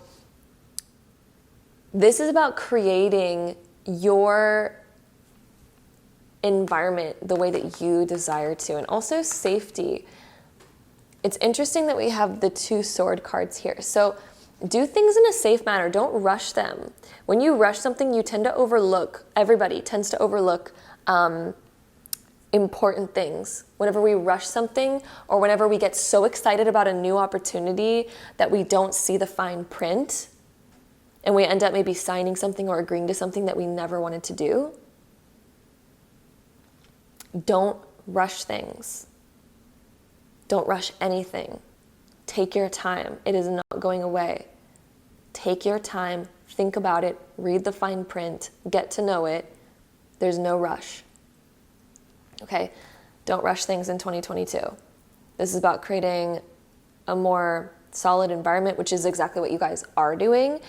this is about creating your environment the way that you desire to, and also safety. It's interesting that we have the two sword cards here. So do things in a safe manner. Don't rush them. When you rush something, you tend to overlook, everybody tends to overlook important things. Whenever we rush something, or whenever we get so excited about a new opportunity that we don't see the fine print, and we end up maybe signing something or agreeing to something that we never wanted to do. Don't rush things. Don't rush anything. Take your time. It is not going away. Take your time, think about it, read the fine print, get to know it. There's no rush. Okay? Don't rush things in 2022. This is about creating a more solid environment, which is exactly what you guys are doing.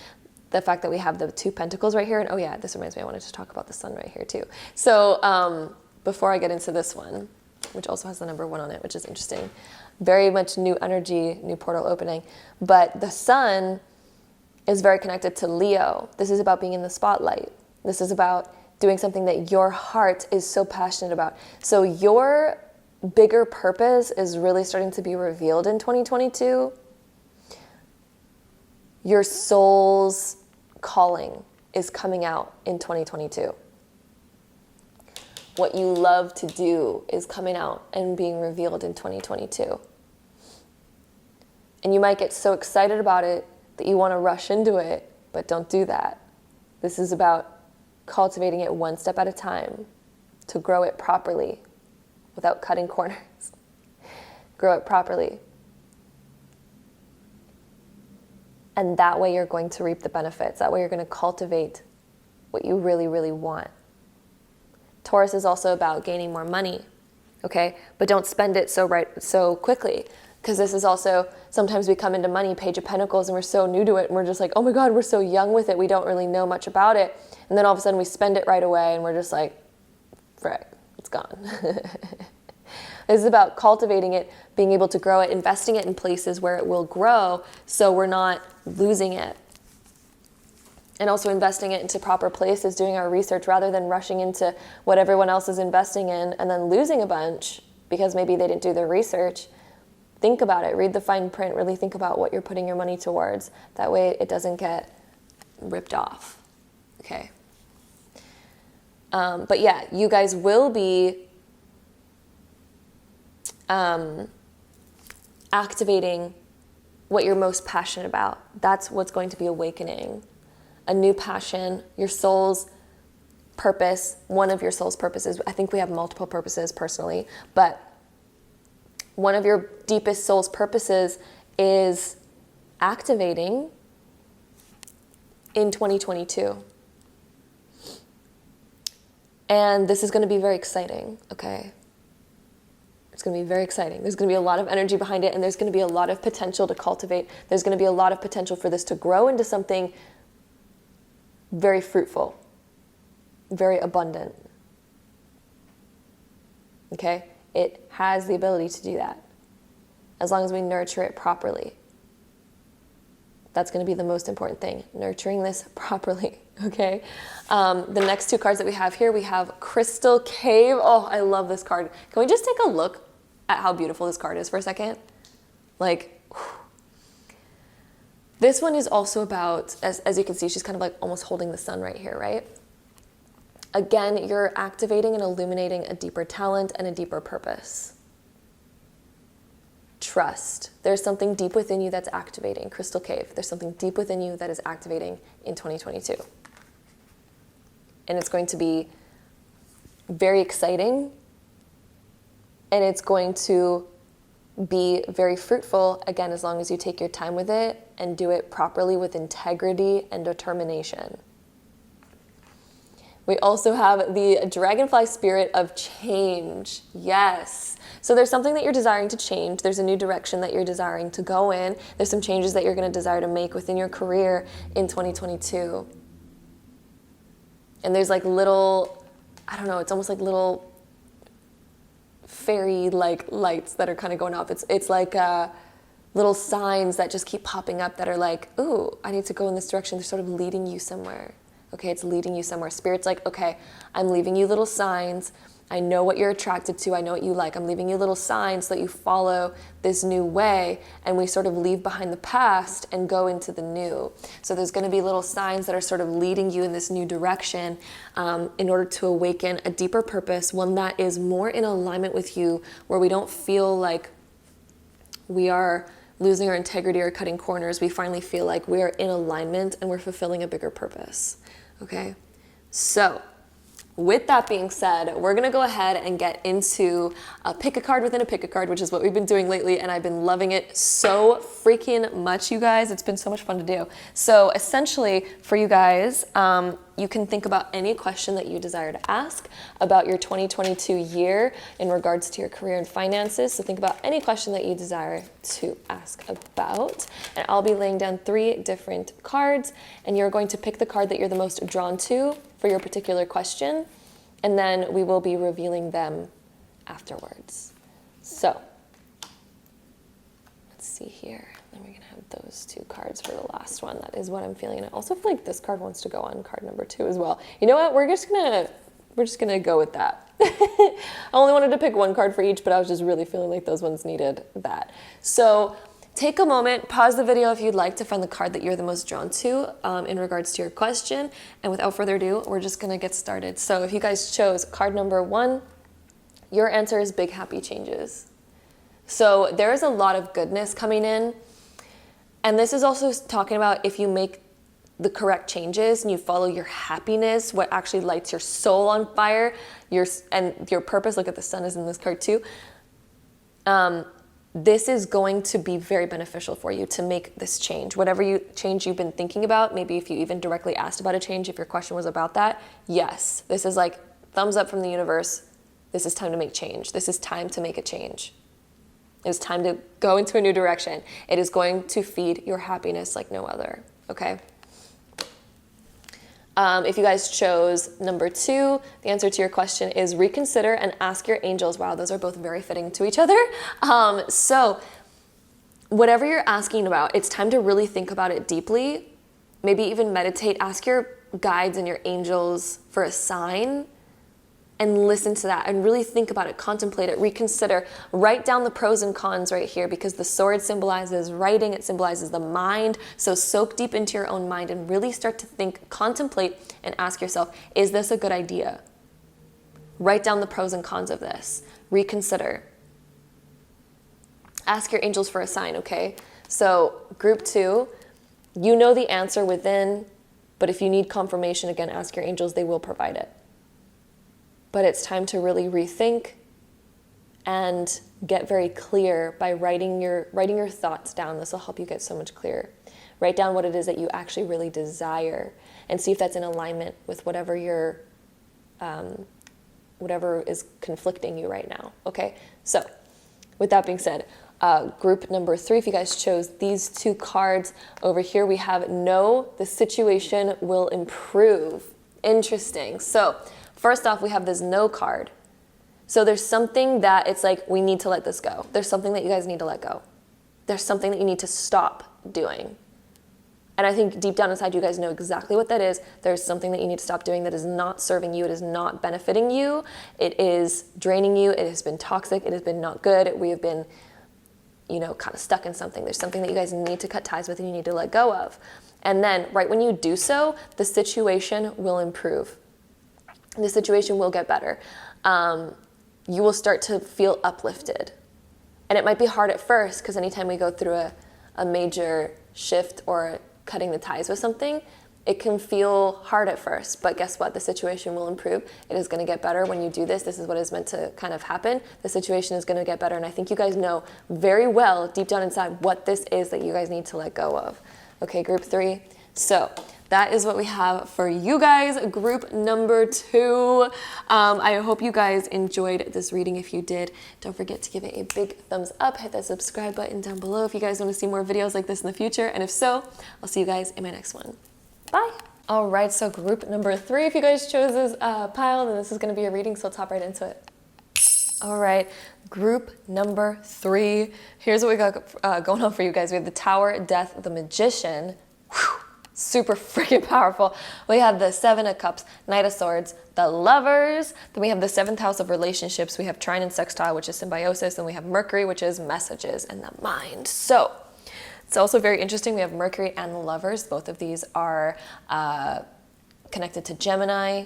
The fact that we have the two pentacles right here, and oh yeah, this reminds me, I wanted to talk about the sun right here too. So before I get into this one, which also has the number 1 on it, which is interesting, very much new energy, new portal opening, but the sun is very connected to Leo. This is about being in the spotlight. This is about doing something that your heart is so passionate about. So your bigger purpose is really starting to be revealed in 2022. Your soul's calling is coming out in 2022. What you love to do is coming out and being revealed in 2022. And you might get so excited about it that you want to rush into it, but don't do that. This is about cultivating it one step at a time to grow it properly without cutting corners. Grow it properly. And that way you're going to reap the benefits. That way you're going to cultivate what you really, really want. Taurus is also about gaining more money, okay? But don't spend it so quickly, because this is also, sometimes we come into money, Page of Pentacles, and we're so new to it, and we're just like, oh my God, we're so young with it, we don't really know much about it. And then all of a sudden we spend it right away, and we're just like, frick, it's gone. This is about cultivating it, being able to grow it, investing it in places where it will grow so we're not losing it. And also investing it into proper places, doing our research rather than rushing into what everyone else is investing in and then losing a bunch because maybe they didn't do their research. Think about it. Read the fine print. Really think about what you're putting your money towards. That way it doesn't get ripped off. Okay. But yeah, you guys will be activating what you're most passionate about. That's what's going to be awakening. A new passion, your soul's purpose, one of your soul's purposes. I think we have multiple purposes personally, but one of your deepest soul's purposes is activating in 2022. And this is going to be very exciting, okay? It's going to be very exciting. There's going to be a lot of energy behind it, and there's going to be a lot of potential to cultivate. There's going to be a lot of potential for this to grow into something very fruitful, very abundant. Okay? It has the ability to do that as long as we nurture it properly. That's going to be the most important thing, nurturing this properly, okay? The next two cards that we have here, we have Crystal Cave. Oh, I love this card. Can we just take a look at how beautiful this card is for a second? Like, whew. This one is also about, as you can see, she's kind of like almost holding the sun right here, right? Again, you're activating and illuminating a deeper talent and a deeper purpose. Trust. There's something deep within you that's activating. Crystal Cave. There's something deep within you that is activating in 2022. And it's going to be very exciting. And it's going to be very fruitful, again, as long as you take your time with it and do it properly with integrity and determination. We also have the dragonfly spirit of change. Yes. So there's something that you're desiring to change. There's a new direction that you're desiring to go in. There's some changes that you're going to desire to make within your career in 2022. And there's like little, I don't know, it's almost like little fairy like lights that are kind of going off. It's like little signs that just keep popping up that are like, ooh, I need to go in this direction. They're sort of leading you somewhere. Okay, it's leading you somewhere. Spirit's like, okay, I'm leaving you little signs. I know what you're attracted to. I know what you like. I'm leaving you little signs so that you follow this new way, and we sort of leave behind the past and go into the new. So there's going to be little signs that are sort of leading you in this new direction in order to awaken a deeper purpose, one that is more in alignment with you, where we don't feel like we are losing our integrity or cutting corners. We finally feel like we are in alignment and we're fulfilling a bigger purpose. Okay, so with that being said, we're going to go ahead and get into a pick a card within a pick a card, which is what we've been doing lately, and I've been loving it so freaking much, you guys. It's been so much fun to do. So essentially, for you guys, you can think about any question that you desire to ask about your 2022 year in regards to your career and finances. So think about any question that you desire to ask about. And I'll be laying down 3 different cards, and you're going to pick the card that you're the most drawn to for your particular question, and then we will be revealing them afterwards. So let's see here. Then we're gonna have those 2 cards for the last one. That is what I'm feeling. And I also feel like this card wants to go on card number 2 as well. You know what? We're just gonna go with that. I only wanted to pick 1 card for each, but I was just really feeling like those ones needed that. So take a moment, pause the video if you'd like to find the card that you're the most drawn to in regards to your question. And without further ado, we're just gonna get started. So if you guys chose card number 1, your answer is big happy changes. So there is a lot of goodness coming in. And this is also talking about if you make the correct changes and you follow your happiness, what actually lights your soul on fire, and your purpose. Look at the sun is in this card too. This is going to be very beneficial for you to make this change. Whatever change you've been thinking about, maybe if you even directly asked about a change, if your question was about that, yes, this is like thumbs up from the universe. This is time to make change. This is time to make a change. It's time to go into a new direction. It is going to feed your happiness like no other, okay? If you guys chose number 2, the answer to your question is reconsider and ask your angels. Wow, those are both very fitting to each other. So whatever you're asking about, it's time to really think about it deeply. Maybe even meditate. Ask your guides and your angels for a sign and listen to that and really think about it, contemplate it, reconsider, write down the pros and cons right here, because the sword symbolizes writing, it symbolizes the mind. So soak deep into your own mind and really start to think, contemplate, and ask yourself, is this a good idea? Write down the pros and cons of this. Reconsider. Ask your angels for a sign, okay? So group 2, you know the answer within, but if you need confirmation, again, ask your angels, they will provide it. But it's time to really rethink and get very clear by writing your thoughts down. This will help you get so much clearer. Write down what it is that you actually really desire and see if that's in alignment with whatever is conflicting you right now, okay? So with that being said, group number 3, if you guys chose these 2 cards over here, we have no, the situation will improve. Interesting. So first off, we have this no card. So there's something that it's like, we need to let this go. There's something that you guys need to let go. There's something that you need to stop doing. And I think deep down inside, you guys know exactly what that is. There's something that you need to stop doing that is not serving you. It is not benefiting you. It is draining you. It has been toxic. It has been not good. We have been, kind of stuck in something. There's something that you guys need to cut ties with and you need to let go of. And then right when you do so, the situation will improve. the situation will get better. You will start to feel uplifted. And it might be hard at first, because anytime we go through a major shift or cutting the ties with something, it can feel hard at first. But guess what? The situation will improve. It is going to get better when you do this. This is what is meant to kind of happen. The situation is going to get better. And I think you guys know very well, deep down inside, what this is that you guys need to let go of. Okay, group 3. So that is what we have for you guys. Group number 2. I hope you guys enjoyed this reading. If you did, don't forget to give it a big thumbs up. Hit that subscribe button down below if you guys want to see more videos like this in the future. And if so, I'll see you guys in my next one. Bye. All right, so group number 3, if you guys chose this pile, then this is going to be a reading, so let's hop right into it. All right, group number 3. Here's what we got going on for you guys. We have the Tower, Death, the Magician. Whew. Super freaking powerful. We have the 7 of Cups, Knight of Swords, the Lovers. Then we have the 7th house of relationships. We have Trine and Sextile, which is symbiosis. And we have Mercury, which is messages and the mind. So it's also very interesting. We have Mercury and the Lovers. Both of these are connected to Gemini.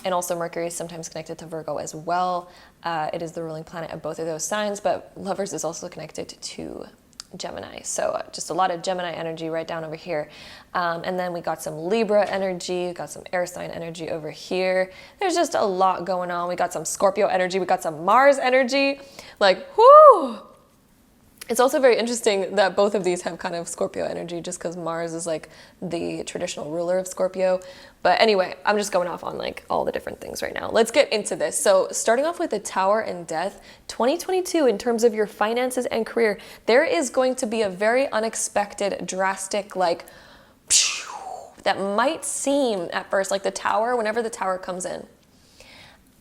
And also Mercury is sometimes connected to Virgo as well. It is the ruling planet of both of those signs. But Lovers is also connected to Gemini. So just a lot of Gemini energy right down over here. And then we got some Libra energy, got some air sign energy over here. There's just a lot going on. We got some Scorpio energy. We got some Mars energy. Like, whoo! It's also very interesting that both of these have kind of Scorpio energy, just because Mars is like the traditional ruler of Scorpio. But anyway, I'm just going off on like all the different things right now. Let's get into this. So starting off with the Tower and Death, 2022 in terms of your finances and career, there is going to be a very unexpected, drastic, like, that might seem at first like the Tower, whenever the Tower comes in.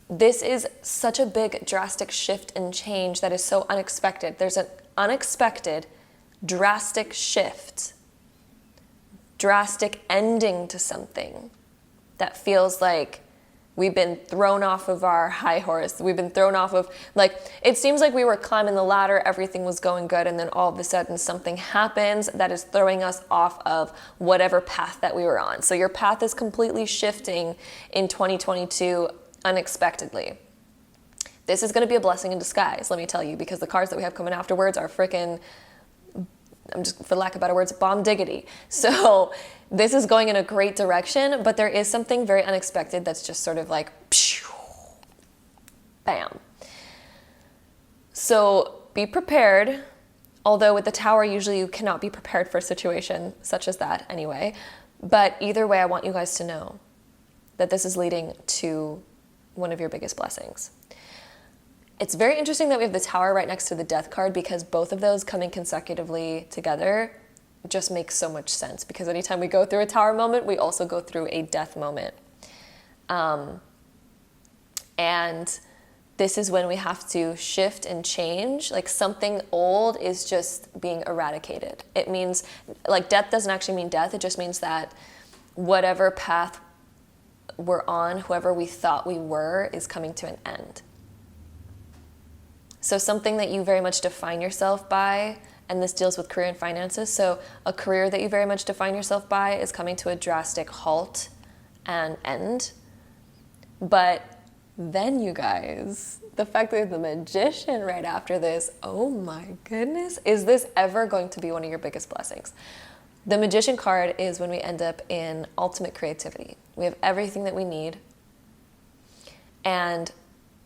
This is such a big, drastic shift and change that is so unexpected. There's an unexpected, drastic shift, drastic ending to something that feels like we've been thrown off of our high horse. We've been thrown off of, like, it seems like we were climbing the ladder, everything was going good, and then all of a sudden something happens that is throwing us off of whatever path that we were on. So your path is completely shifting in 2022 unexpectedly. This is going to be a blessing in disguise, let me tell you, because the cards that we have coming afterwards are freaking, I'm just, for lack of better words, bomb diggity. So this is going in a great direction, but there is something very unexpected that's just sort of like, bam. So be prepared. Although with the Tower, usually you cannot be prepared for a situation such as that anyway. But either way, I want you guys to know that this is leading to one of your biggest blessings. It's very interesting that we have the Tower right next to the Death card, because both of those coming consecutively together just makes so much sense, because anytime we go through a Tower moment, we also go through a Death moment. And this is when we have to shift and change. Like, something old is just being eradicated. It means, like, death doesn't actually mean death. It just means that whatever path we're on, whoever we thought we were, is coming to an end. So something that you very much define yourself by, and this deals with career and finances, so a career that you very much define yourself by is coming to a drastic halt and end. But then, you guys, the fact that the Magician right after this, oh my goodness, is this ever going to be one of your biggest blessings? The Magician card is when we end up in ultimate creativity. We have everything that we need, and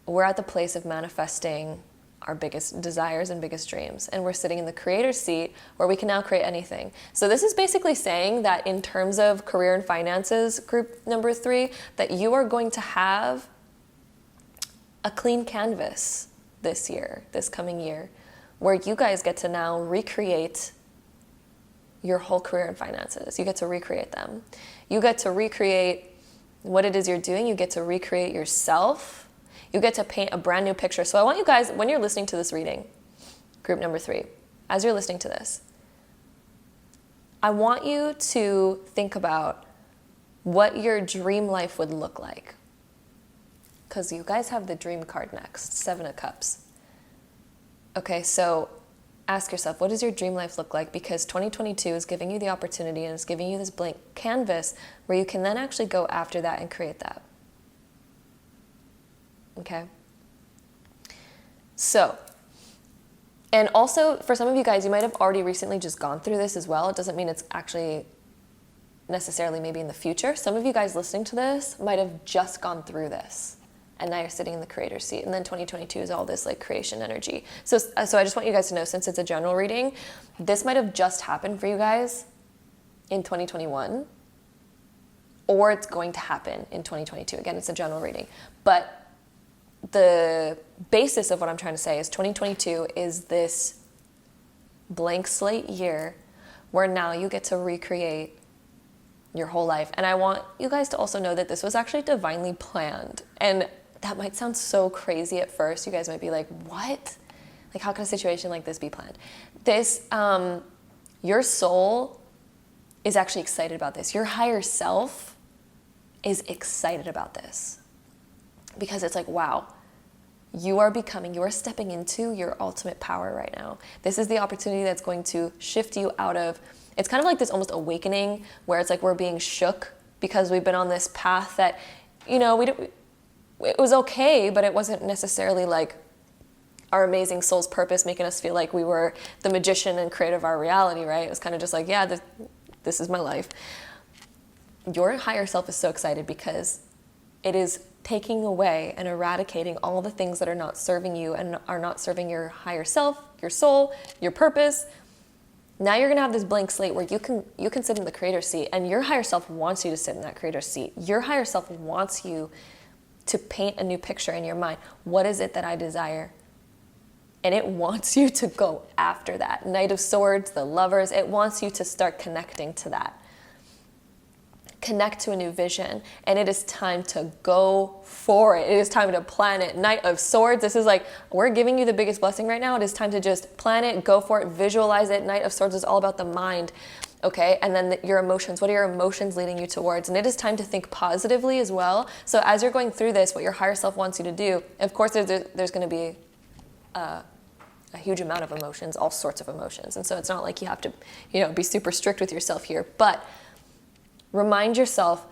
we're at the place of manifesting our biggest desires and biggest dreams. And we're sitting in the creator's seat where we can now create anything. So this is basically saying that in terms of career and finances, group number 3, that you are going to have a clean canvas this year, this coming year, where you guys get to now recreate your whole career and finances. You get to recreate them. You get to recreate what it is you're doing. You get to recreate yourself. You get to paint a brand new picture. So I want you guys, when you're listening to this reading, group number 3, as you're listening to this, I want you to think about what your dream life would look like. Because you guys have the dream card next, 7 of Cups. Okay, so ask yourself, what does your dream life look like? Because 2022 is giving you the opportunity, and it's giving you this blank canvas where you can then actually go after that and create that. Okay? So, and also for some of you guys, you might have already recently just gone through this as well. It doesn't mean it's actually necessarily maybe in the future. Some of you guys listening to this might have just gone through this, and now you're sitting in the creator's seat. And then 2022 is all this like creation energy. So I just want you guys to know, since it's a general reading, this might have just happened for you guys in 2021, or it's going to happen in 2022. Again, it's a general reading. But the basis of what I'm trying to say is 2022 is this blank slate year where now you get to recreate your whole life. And I want you guys to also know that this was actually divinely planned. And that might sound so crazy at first. You guys might be like, what? Like, how can a situation like this be planned? This, your soul is actually excited about this. Your higher self is excited about this. Because it's like, wow, you are stepping into your ultimate power right now. This is the opportunity that's going to shift you out of, it's kind of like this almost awakening where it's like we're being shook because we've been on this path that, you know, it was okay, but it wasn't necessarily like our amazing soul's purpose making us feel like we were the magician and creator of our reality, right? It was kind of just like, yeah, this is my life. Your higher self is so excited because it is taking away and eradicating all the things that are not serving you and are not serving your higher self, your soul, your purpose. Now you're going to have this blank slate where you can sit in the creator's seat, and your higher self wants you to sit in that creator's seat. Your higher self wants you to paint a new picture in your mind. What is it that I desire? And it wants you to go after that. Knight of Swords, the Lovers, it wants you to start connecting to that. Connect to a new vision, and it is time to go for it. It is time to plan it. Knight of Swords, this is like, we're giving you the biggest blessing right now. It is time to just plan it, go for it, visualize it. Knight of Swords is all about the mind, okay? And then your emotions, what are your emotions leading you towards? And it is time to think positively as well. So as you're going through this, what your higher self wants you to do, of course there's going to be a huge amount of emotions, all sorts of emotions. And so it's not like you have to, be super strict with yourself here, but remind yourself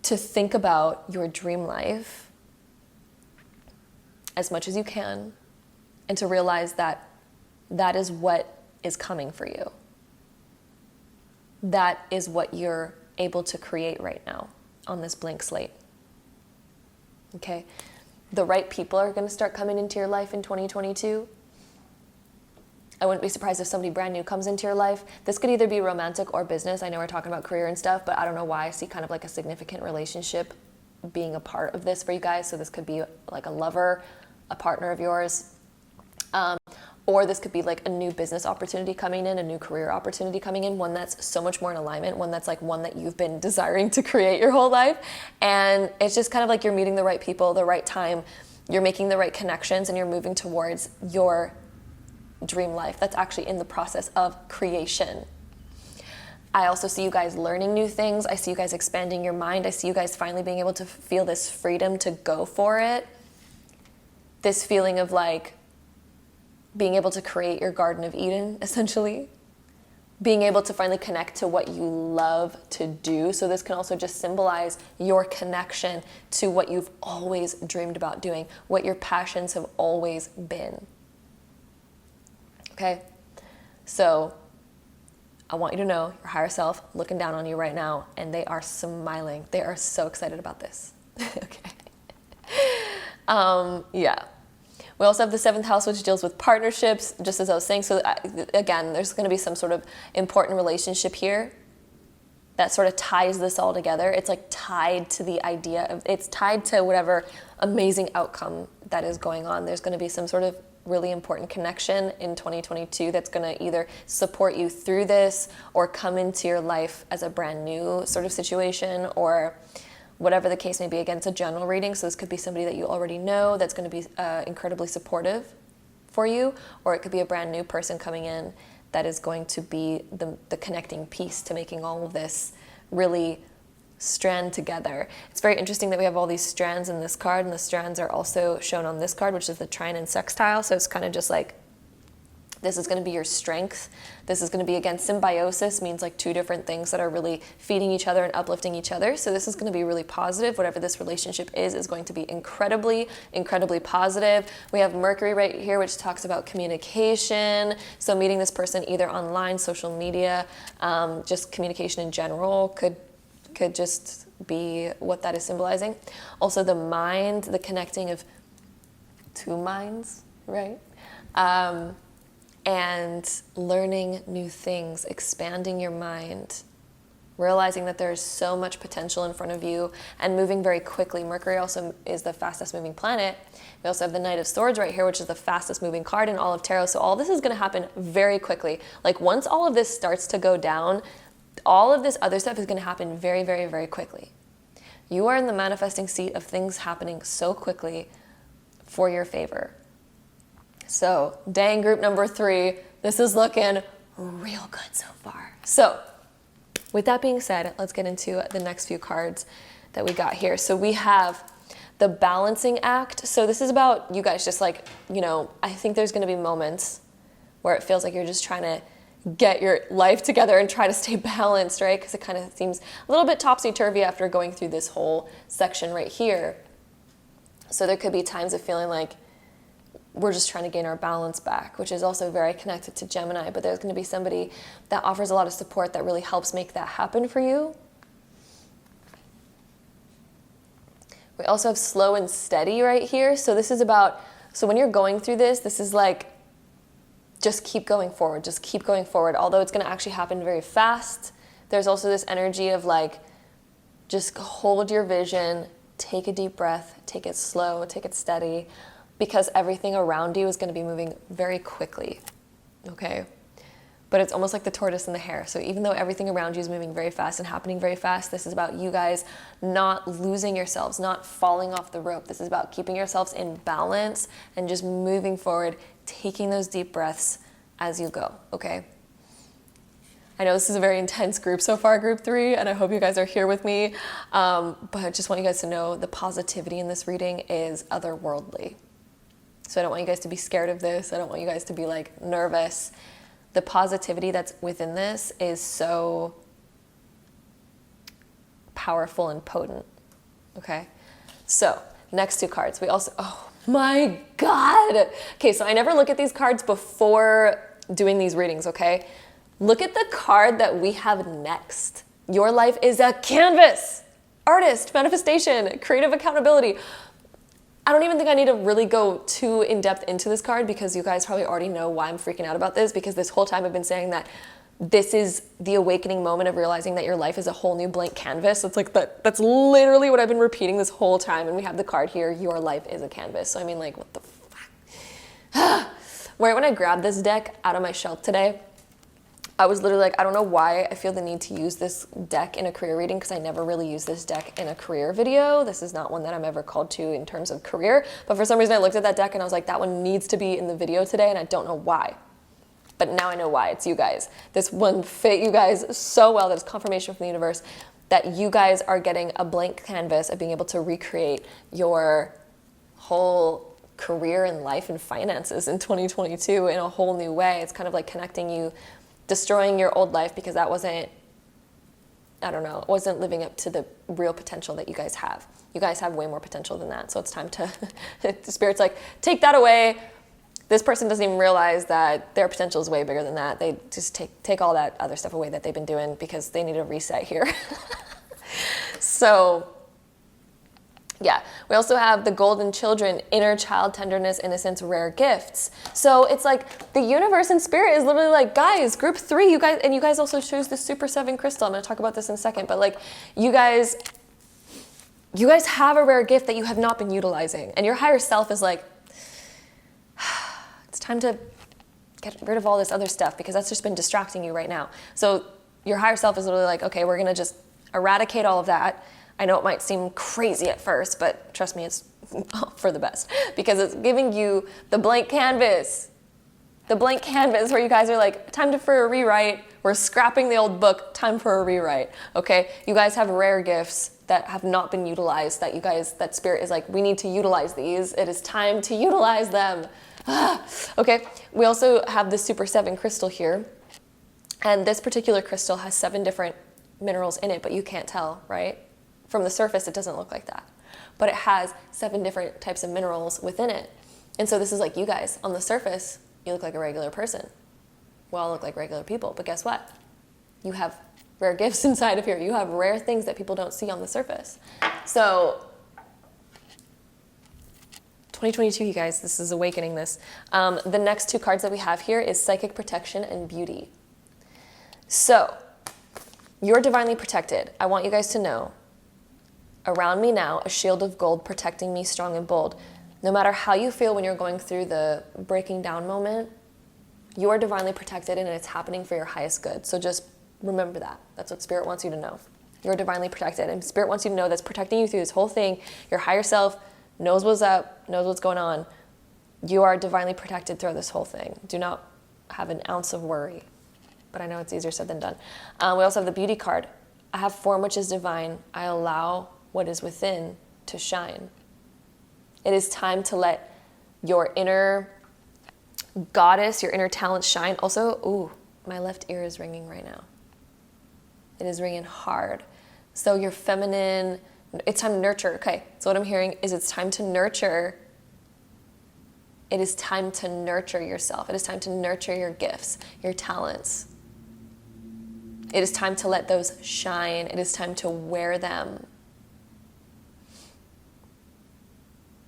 to think about your dream life as much as you can, and to realize that that is what is coming for you. That is what you're able to create right now on this blank slate. Okay? The right people are going to start coming into your life in 2022. I wouldn't be surprised if somebody brand new comes into your life. This could either be romantic or business. I know we're talking about career and stuff, but I don't know why I see kind of like a significant relationship being a part of this for you guys. So this could be like a lover, a partner of yours, or this could be like a new business opportunity coming in, a new career opportunity coming in, one that's so much more in alignment, one that's like one that you've been desiring to create your whole life. And it's just kind of like you're meeting the right people, the right time, you're making the right connections, and you're moving towards your dream life that's actually in the process of creation. I also see you guys learning new things. I see you guys expanding your mind. I see you guys finally being able to feel this freedom to go for it. This feeling of like being able to create your Garden of Eden, essentially. Being able to finally connect to what you love to do. So this can also just symbolize your connection to what you've always dreamed about doing, what your passions have always been. Okay, so I want you to know your higher self looking down on you right now, and they are smiling. They are so excited about this. Okay. Yeah. We also have the 7th house, which deals with partnerships, just as I was saying. So again, there's going to be some sort of important relationship here that sort of ties this all together. It's like tied to the idea of, it's tied to whatever amazing outcome that is going on. There's going to be some sort of really important connection in 2022 that's going to either support you through this or come into your life as a brand new sort of situation, or whatever the case may be. Again, it's a general reading, so this could be somebody that you already know that's going to be incredibly supportive for you, or it could be a brand new person coming in that is going to be the connecting piece to making all of this really strand together. It's very interesting that we have all these strands in this card, and the strands are also shown on this card, which is the trine and sextile. So it's kind of just like This is going to be your strength. This is going to be, again, symbiosis means like two different things that are really feeding each other and uplifting each other. So this is going to be really positive. Whatever this relationship is going to be incredibly, incredibly positive. We have Mercury right here, which talks about communication. So meeting this person either online, social media, just communication in general could just be what that is symbolizing. Also the mind, the connecting of two minds, right? And learning new things, expanding your mind, realizing that there's so much potential in front of you and moving very quickly. Mercury also is the fastest moving planet. We also have the Knight of Swords right here, which is the fastest moving card in all of tarot. So all this is going to happen very quickly. Like once all of this starts to go down, all of this other stuff is going to happen very, very, very quickly. You are in the manifesting seat of things happening so quickly for your favor. So, dang, group number 3, this is looking real good so far. So, with that being said, let's get into the next few cards that we got here. So we have the balancing act. So this is about you guys just like, you know, I think there's going to be moments where it feels like you're just trying to get your life together and try to stay balanced, right? Because it kind of seems a little bit topsy-turvy after going through this whole section right here. So there could be times of feeling like we're just trying to gain our balance back, which is also very connected to Gemini, but there's going to be somebody that offers a lot of support that really helps make that happen for you. We also have slow and steady right here. So this is about, so when you're going through this, this is like, just keep going forward, just keep going forward. Although it's going to actually happen very fast, there's also this energy of like, just hold your vision, take a deep breath, take it slow, take it steady, because everything around you is going to be moving very quickly, okay? But it's almost like the tortoise and the hare. So even though everything around you is moving very fast and happening very fast, this is about you guys not losing yourselves, not falling off the rope. This is about keeping yourselves in balance and just moving forward, taking those deep breaths as you go, okay? I know this is a very intense group so far, group 3, and I hope you guys are here with me. But I just want you guys to know the positivity in this reading is otherworldly. So I don't want you guys to be scared of this. I don't want you guys to be like nervous. The positivity that's within this is so powerful and potent, okay? So next 2 cards, we also, oh my God. Okay, so I never look at these cards before doing these readings, okay? Look at the card that we have next. Your life is a canvas. Artist, manifestation, creative accountability. I don't even think I need to really go too in-depth into this card because you guys probably already know why I'm freaking out about this, because this whole time I've been saying that this is the awakening moment of realizing that your life is a whole new blank canvas. It's like that's literally what I've been repeating this whole time. And we have the card here, your life is a canvas. So I mean, like, what the fuck? Right when I grabbed this deck out of my shelf today, I was literally like, I don't know why I feel the need to use this deck in a career reading, because I never really use this deck in a career video. This is not one that I'm ever called to in terms of career. But for some reason I looked at that deck and I was like, that one needs to be in the video today, and I don't know why. But now I know why. It's you guys. This one fit you guys so well that it's confirmation from the universe that you guys are getting a blank canvas of being able to recreate your whole career and life and finances in 2022 in a whole new way. It's kind of like connecting you, destroying your old life because that wasn't, I don't know, it wasn't living up to the real potential that you guys have. You guys have way more potential than that. So it's time to, the Spirit's like, take that away. This person doesn't even realize that their potential is way bigger than that. They just take all that other stuff away that they've been doing because they need a reset here. So yeah, we also have the golden children, inner child tenderness, innocence, rare gifts. So it's like the universe and spirit is literally like, guys, group 3, you guys, and you guys also choose the Super 7 crystal. I'm going to talk about this in a second, but like you guys have a rare gift that you have not been utilizing, and your higher self is like, it's time to get rid of all this other stuff because that's just been distracting you right now. So your higher self is literally like, okay, we're going to just eradicate all of that. I know it might seem crazy at first, but trust me, it's for the best because it's giving you the blank canvas. The blank canvas where you guys are like, time for a rewrite. We're scrapping the old book, time for a rewrite, okay? You guys have rare gifts that have not been utilized, that you guys, that spirit is like, we need to utilize these. It is time to utilize them. Okay, we also have the Super 7 crystal here. And this particular crystal has 7 different minerals in it, but you can't tell, right? From the surface, it doesn't look like that. But it has 7 different types of minerals within it. And so this is like you guys. On the surface, you look like a regular person. We all look like regular people, but guess what? You have rare gifts inside of here. You have rare things that people don't see on the surface. So 2022, you guys, this is awakening this. The next 2 cards that we have here is Psychic Protection and Beauty. So you're divinely protected. I want you guys to know, around me now, a shield of gold protecting me strong and bold. No matter how you feel when you're going through the breaking down moment, you are divinely protected and it's happening for your highest good. So just remember that. That's what Spirit wants you to know. You're divinely protected, and Spirit wants you to know that's protecting you through this whole thing. Your higher self knows what's up, knows what's going on. You are divinely protected through this whole thing. Do not have an ounce of worry. But I know it's easier said than done. We also have the Beauty card. I have form which is divine. I allow what is within to shine. It is time to let your inner goddess, your inner talent shine. Also, ooh, my left ear is ringing right now. It is ringing hard. So your feminine, it's time to nurture. Okay, so what I'm hearing is it's time to nurture. It is time to nurture yourself. It is time to nurture your gifts, your talents. It is time to let those shine. It is time to wear them.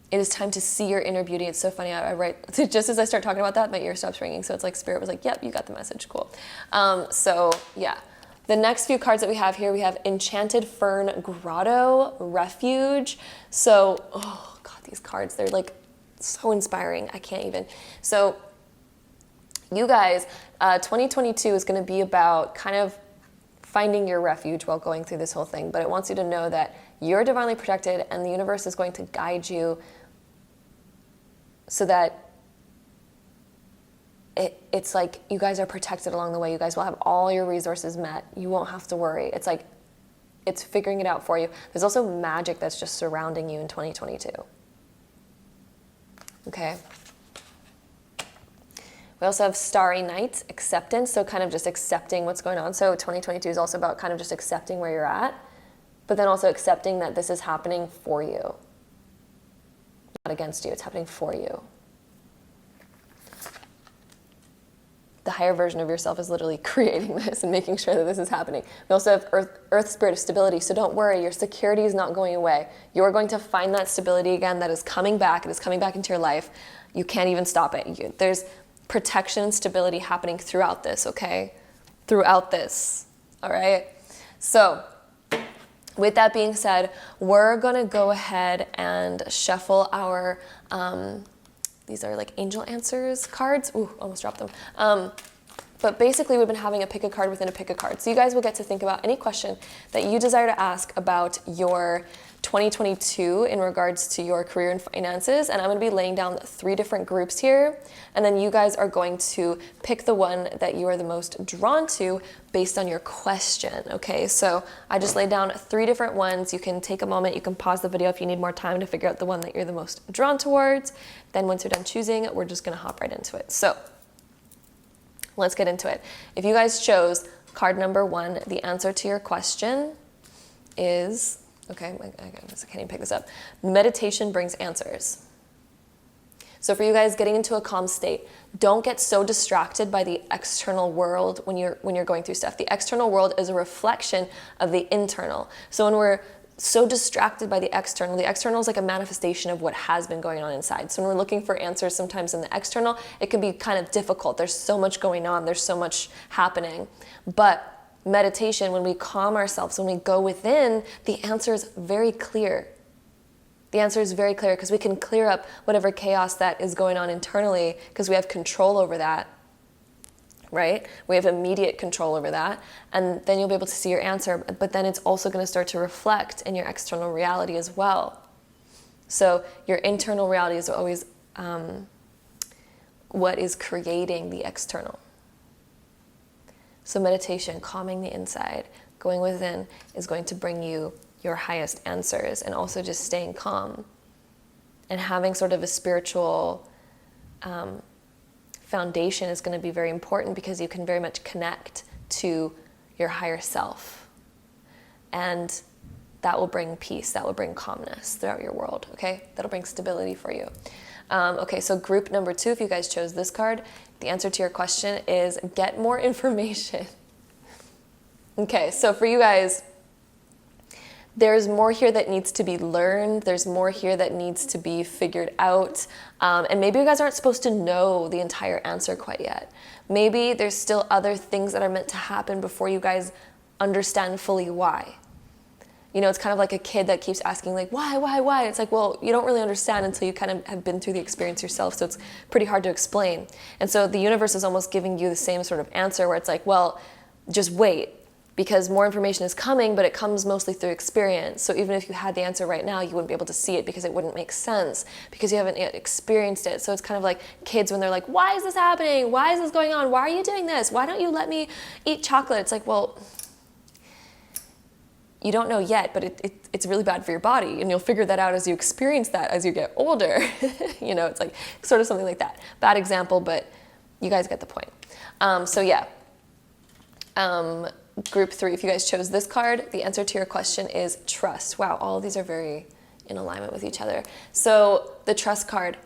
It is time to see your inner beauty. It's so funny. I write, just as I start talking about that, my ear stops ringing. So it's like Spirit was like, yep, you got the message. Cool. So yeah. The next few cards that we have here, we have Enchanted Fern Grotto, Refuge. So, oh God, these cards, they're like so inspiring. I can't even. So you guys, 2022 is going to be about kind of finding your refuge while going through this whole thing. But it wants you to know that you're divinely protected and the universe is going to guide you so that it's like you guys are protected along the way. You guys will have all your resources met. You won't have to worry. It's like it's figuring it out for you. There's also magic that's just surrounding you in 2022. Okay. We also have Starry Night, acceptance, so kind of just accepting what's going on. So 2022 is also about kind of just accepting where you're at, but then also accepting that this is happening for you. Not against you, it's happening for you. The higher version of yourself is literally creating this and making sure that this is happening. We also have Earth Spirit of Stability, so don't worry, your security is not going away. You're going to find that stability again that is coming back. It is coming back into your life. You can't even stop it. There's protection and stability happening throughout this, okay? Throughout this, all right? So with that being said, we're gonna go ahead and shuffle our, these are like angel answers cards. Ooh, almost dropped them. But basically we've been having a pick a card within a pick a card. So you guys will get to think about any question that you desire to ask about your 2022 in regards to your career and finances. And I'm going to be laying down 3 different groups here. And then you guys are going to pick the one that you are the most drawn to based on your question. Okay, so I just laid down 3 different ones. You can take a moment. You can pause the video if you need more time to figure out the one that you're the most drawn towards. Then once you're done choosing, we're just going to hop right into it. So let's get into it. If you guys chose card number 1, the answer to your question is... Okay, I can't even pick this up. Meditation brings answers. So for you guys getting into a calm state, don't get so distracted by the external world when you're going through stuff. The external world is a reflection of the internal. So when we're so distracted by the external is like a manifestation of what has been going on inside. So when we're looking for answers sometimes in the external, it can be kind of difficult. There's so much going on. There's so much happening. But meditation, when we calm ourselves, when we go within, the answer is very clear. The answer is very clear because we can clear up whatever chaos that is going on internally because we have control over that, right? We have immediate control over that. And then you'll be able to see your answer, but then it's also going to start to reflect in your external reality as well. So your internal reality is always what is creating the external. So meditation, calming the inside, going within is going to bring you your highest answers, and also just staying calm and having sort of a spiritual foundation is going to be very important, because you can very much connect to your higher self, and that will bring peace, that will bring calmness throughout your world, okay? That'll bring stability for you. Okay, so group number 2, if you guys chose this card, the answer to your question is get more information. Okay, so for you guys, there's more here that needs to be learned. There's more here that needs to be figured out. And maybe you guys aren't supposed to know the entire answer quite yet. Maybe there's still other things that are meant to happen before you guys understand fully why. You know, it's kind of like a kid that keeps asking, like, why? It's like, well, you don't really understand until you kind of have been through the experience yourself, so it's pretty hard to explain. And so the universe is almost giving you the same sort of answer, where it's like, well, just wait, because more information is coming, but it comes mostly through experience. So even if you had the answer right now, you wouldn't be able to see it because it wouldn't make sense, because you haven't yet experienced it. So it's kind of like kids when they're like, why is this happening? Why is this going on? Why are you doing this? Why don't you let me eat chocolate? It's like, well, you don't know yet, but it's really bad for your body, and you'll figure that out as you experience that as you get older. You know, it's like sort of something like that. Bad example, but you guys get the point. So yeah, group 3, if you guys chose this card, the answer to your question is trust. Wow, all of these are very in alignment with each other. So the trust card,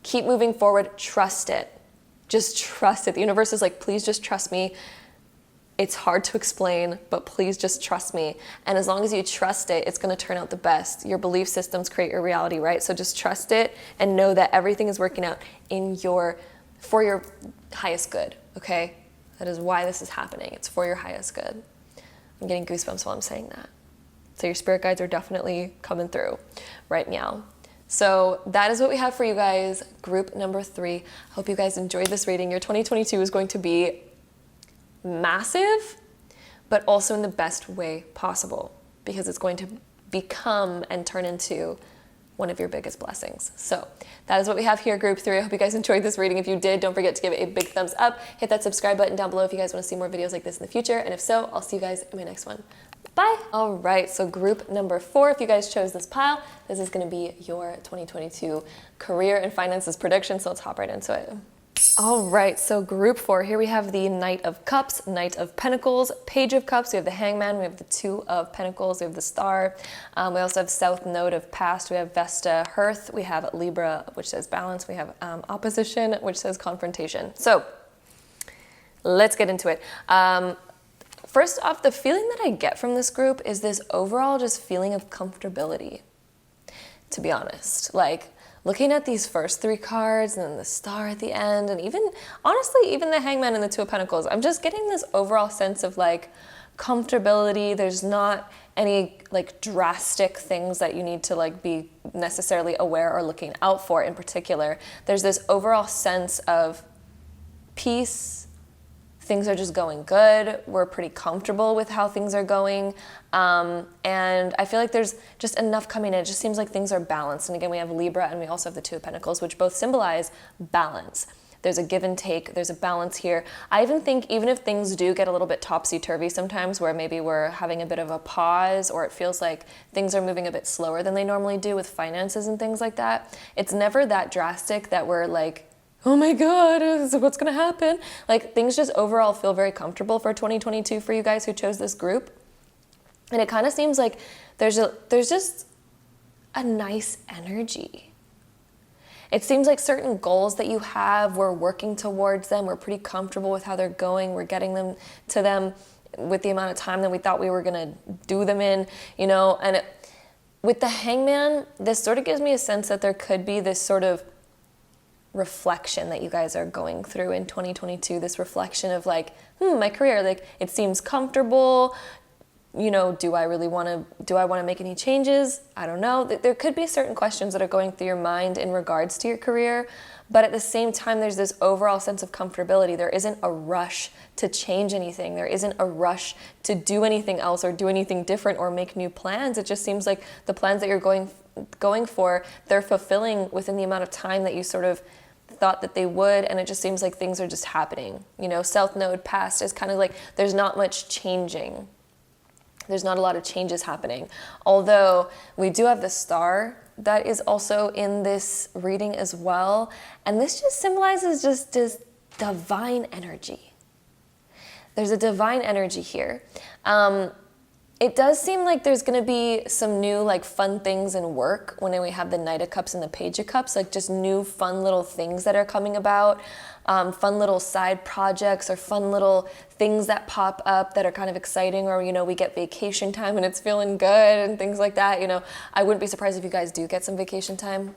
keep moving forward, trust it. Just trust it. The universe is like, please just trust me. It's hard to explain, but please just trust me. And as long as you trust it, it's going to turn out the best. Your belief systems create your reality, right? So just trust it and know that everything is working out for your highest good, okay? That is why this is happening. It's for your highest good. I'm getting goosebumps while I'm saying that. So your spirit guides are definitely coming through right now. So that is what we have for you guys, group number 3. Hope you guys enjoyed this reading. Your 2022 is going to be massive, but also in the best way possible, because it's going to become and turn into one of your biggest blessings. So that is what we have here, group 3. I hope you guys enjoyed this reading. If you did, don't forget to give it a big thumbs up. Hit that subscribe button down below if you guys want to see more videos like this in the future. And if so, I'll see you guys in my next one. Bye. All right, so group number 4, if you guys chose this pile, this is going to be your 2022 career and finances prediction. So let's hop right into it. All right, so group 4, here we have the Knight of Cups, Knight of Pentacles, Page of Cups, we have the Hangman, we have the 2 of Pentacles, we have the Star, we also have South Node of Past, we have Vesta Hearth, we have Libra, which says balance, we have Opposition, which says confrontation. So let's get into it. First off, the feeling that I get from this group is this overall just feeling of comfortability, to be honest. Like, looking at these first 3 cards and then the Star at the end, and even, honestly, even the Hangman and the 2 of Pentacles, I'm just getting this overall sense of like comfortability. There's not any like drastic things that you need to like be necessarily aware or looking out for in particular. There's this overall sense of peace. Things are just going good. We're pretty comfortable with how things are going. And I feel like there's just enough coming in. It just seems like things are balanced. And again, we have Libra and we also have the 2 of Pentacles, which both symbolize balance. There's a give and take. There's a balance here. I even think even if things do get a little bit topsy-turvy sometimes, where maybe we're having a bit of a pause, or it feels like things are moving a bit slower than they normally do with finances and things like that, it's never that drastic that we're like, oh my God, what's gonna happen? Like, things just overall feel very comfortable for 2022 for you guys who chose this group. And it kind of seems like there's just a nice energy. It seems like certain goals that you have, we're working towards them, we're pretty comfortable with how they're going, we're getting them to them with the amount of time that we thought we were gonna do them in, you know? And with the Hangman, this sort of gives me a sense that there could be this sort of reflection that you guys are going through in 2022, this reflection of like, my career, like it seems comfortable, you know, do I want to make any changes? I don't know. There could be certain questions that are going through your mind in regards to your career, but at the same time, there's this overall sense of comfortability. There isn't a rush to change anything. There isn't a rush to do anything else or do anything different or make new plans. It just seems like the plans that you're going for, they're fulfilling within the amount of time that you sort of thought that they would, and it just seems like things are just happening. You know, South Node Past is kind of like there's not much changing. There's not a lot of changes happening. Although we do have the star that is also in this reading as well. And this just symbolizes just this divine energy. There's a divine energy here. It does seem like there's going to be some new like fun things in work when we have the Knight of Cups and the Page of Cups, like just new fun little things that are coming about, fun little side projects or fun little things that pop up that are kind of exciting, or, you know, we get vacation time and it's feeling good and things like that. You know, I wouldn't be surprised if you guys do get some vacation time.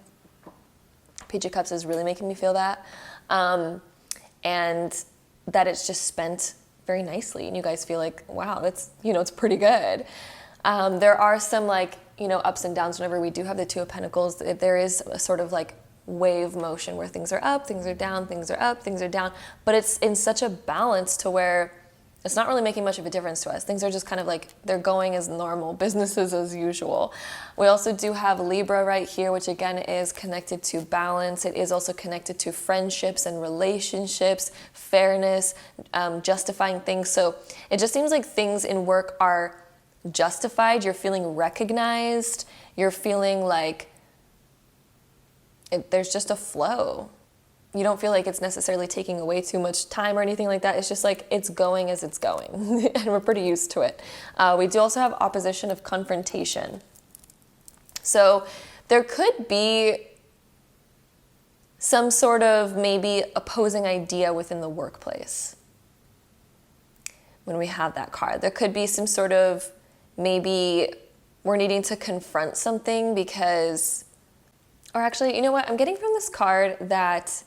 Page of Cups is really making me feel that. And that it's just spent very nicely, and you guys feel like, wow, that's, you know, it's pretty good. There are some like, you know, ups and downs whenever we do have the Two of Pentacles. There is a sort of like wave motion where things are up, things are down, things are up, things are down, but it's in such a balance to where it's not really making much of a difference to us. Things are just kind of like, they're going as normal, businesses as usual. We also do have Libra right here, which again is connected to balance. It is also connected to friendships and relationships, fairness, justifying things. So it just seems like things in work are justified. You're feeling recognized. You're feeling like there's just a flow. You don't feel like it's necessarily taking away too much time or anything like that. It's just like it's going as it's going, and we're pretty used to it. We do also have opposition of confrontation. So there could be some sort of maybe opposing idea within the workplace when we have that card. There could be some sort of, maybe we're needing to confront something because, or actually, you know what? I'm getting from this card that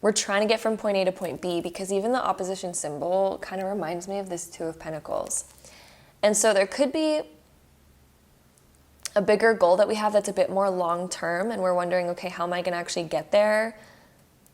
we're trying to get from point A to point B, because even the opposition symbol kind of reminds me of this Two of Pentacles. And so there could be a bigger goal that we have that's a bit more long-term, and we're wondering, okay, how am I going to actually get there?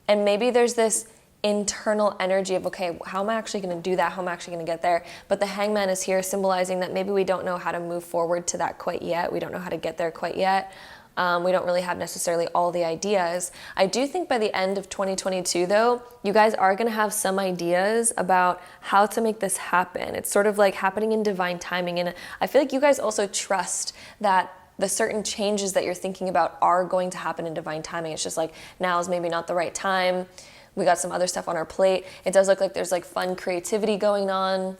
And maybe there's this internal energy of, okay, how am I actually going to do that? How am I actually going to get there? But the Hangman is here symbolizing that maybe we don't know how to move forward to that quite yet. We don't know how to get there quite yet. We don't really have necessarily all the ideas. I do think by the end of 2022, though, you guys are going to have some ideas about how to make this happen. It's sort of like happening in divine timing. And I feel like you guys also trust that the certain changes that you're thinking about are going to happen in divine timing. It's just like now is maybe not the right time. We got some other stuff on our plate. It does look like there's like fun creativity going on.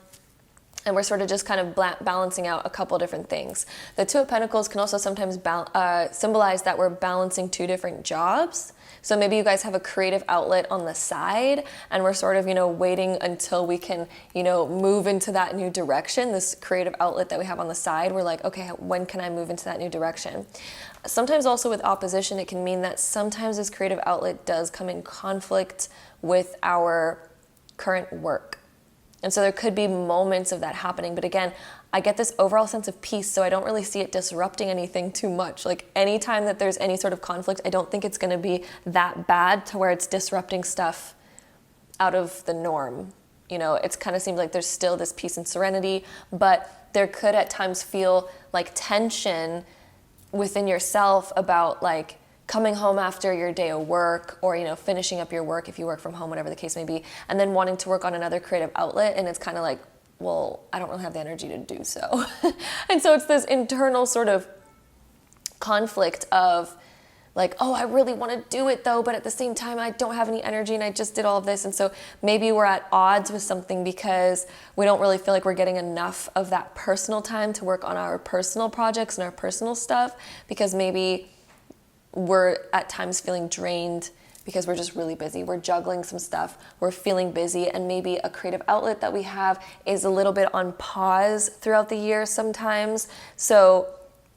And we're sort of just kind of balancing out a couple different things. The Two of Pentacles can also sometimes symbolize that we're balancing two different jobs. So maybe you guys have a creative outlet on the side, and we're sort of, you know, waiting until we can, you know, move into that new direction. This creative outlet that we have on the side, we're like, okay, when can I move into that new direction? Sometimes also with opposition, it can mean that sometimes this creative outlet does come in conflict with our current work. And so there could be moments of that happening. But again, I get this overall sense of peace, so I don't really see it disrupting anything too much. Like anytime that there's any sort of conflict, I don't think it's going to be that bad to where it's disrupting stuff out of the norm. You know, it's kind of seems like there's still this peace and serenity, but there could at times feel like tension within yourself about like coming home after your day of work, or, you know, finishing up your work if you work from home, whatever the case may be, and then wanting to work on another creative outlet. And it's kind of like, well, I don't really have the energy to do so. And so it's this internal sort of conflict of like, oh, I really want to do it though, but at the same time, I don't have any energy and I just did all of this. And so maybe we're at odds with something because we don't really feel like we're getting enough of that personal time to work on our personal projects and our personal stuff, because maybe we're at times feeling drained because we're just really busy. We're juggling some stuff. We're feeling busy, and maybe a creative outlet that we have is a little bit on pause throughout the year sometimes. So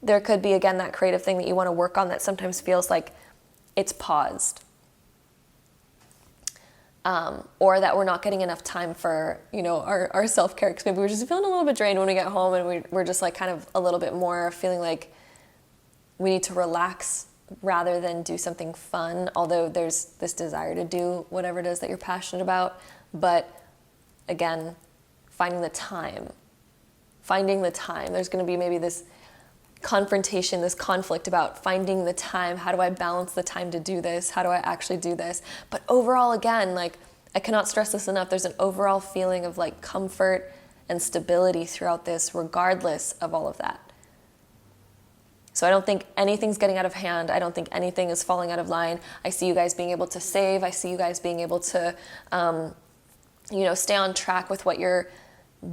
there could be, again, that creative thing that you want to work on that sometimes feels like it's paused. Or that we're not getting enough time for, you know, our self-care, because maybe we're just feeling a little bit drained when we get home, and we're just like kind of a little bit more feeling like we need to relax rather than do something fun, although there's this desire to do whatever it is that you're passionate about. But again, finding the time. There's going to be maybe this confrontation, this conflict about finding the time. How do I balance the time to do this? How do I actually do this? But overall, again, like, I cannot stress this enough. There's an overall feeling of like comfort and stability throughout this, regardless of all of that. So I don't think anything's getting out of hand. I don't think anything is falling out of line. I see you guys being able to save. I see you guys being able to, stay on track with what your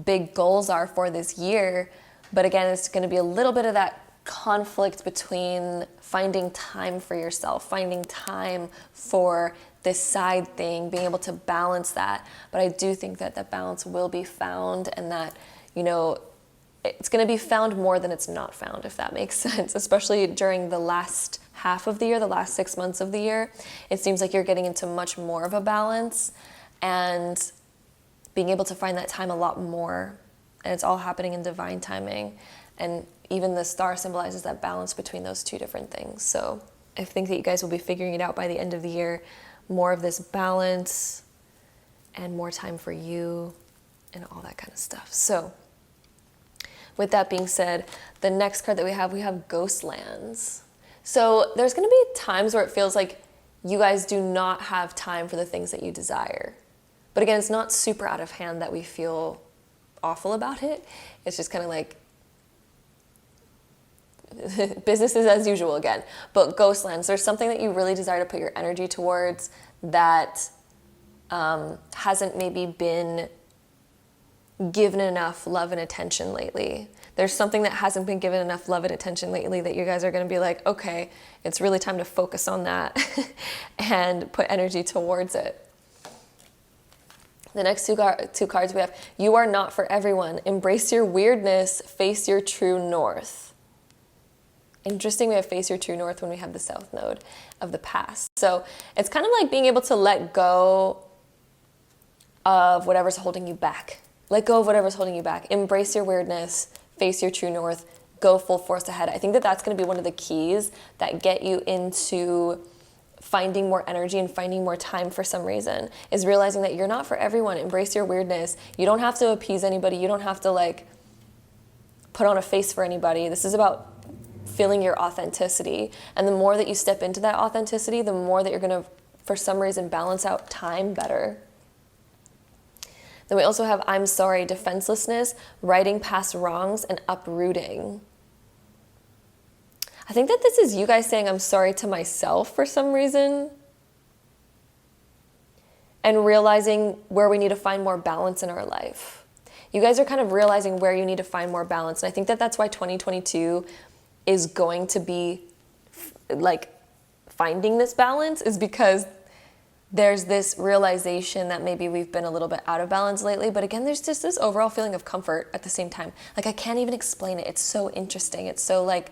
big goals are for this year. But again, it's going to be a little bit of that conflict between finding time for yourself, finding time for this side thing, being able to balance that. But I do think that that balance will be found, and that, it's going to be found more than it's not found, if that makes sense, especially during the last half of the year, the last 6 months of the year. It seems like you're getting into much more of a balance and being able to find that time a lot more. And it's all happening in divine timing. And even the star symbolizes that balance between those two different things. So I think that you guys will be figuring it out by the end of the year, more of this balance and more time for you and all that kind of stuff. So with that being said, the next card that we have Ghost Lands. So there's going to be times where it feels like you guys do not have time for the things that you desire. But again, it's not super out of hand that we feel awful about it. It's just kind of like business is as usual again. But Ghost Lands, there's something that you really desire to put your energy towards that hasn't maybe been given enough love and attention lately. There's something that hasn't been given enough love and attention lately that you guys are going to be like, okay, it's really time to focus on that and put energy towards it. The next two cards we have, you are not for everyone. Embrace your weirdness, face your true north. Interesting, we have face your true north when we have the south node of the past. So it's kind of like being able to let go of whatever's holding you back. Let go of whatever's holding you back. Embrace your weirdness, face your true north, go full force ahead. I think that that's going to be one of the keys that get you into finding more energy and finding more time for some reason, is realizing that you're not for everyone. Embrace your weirdness. You don't have to appease anybody. You don't have to put on a face for anybody. This is about feeling your authenticity. And the more that you step into that authenticity, the more that you're going to, for some reason, balance out time better. Then we also have I'm sorry, defenselessness, righting past wrongs, and uprooting. I think that this is you guys saying I'm sorry to myself for some reason, and realizing where we need to find more balance in our life. You guys are kind of realizing where you need to find more balance. And I think that that's why 2022 is going to be finding this balance, is because there's this realization that maybe we've been a little bit out of balance lately. But again, there's just this overall feeling of comfort at the same time. I can't even explain it. It's so interesting. It's so like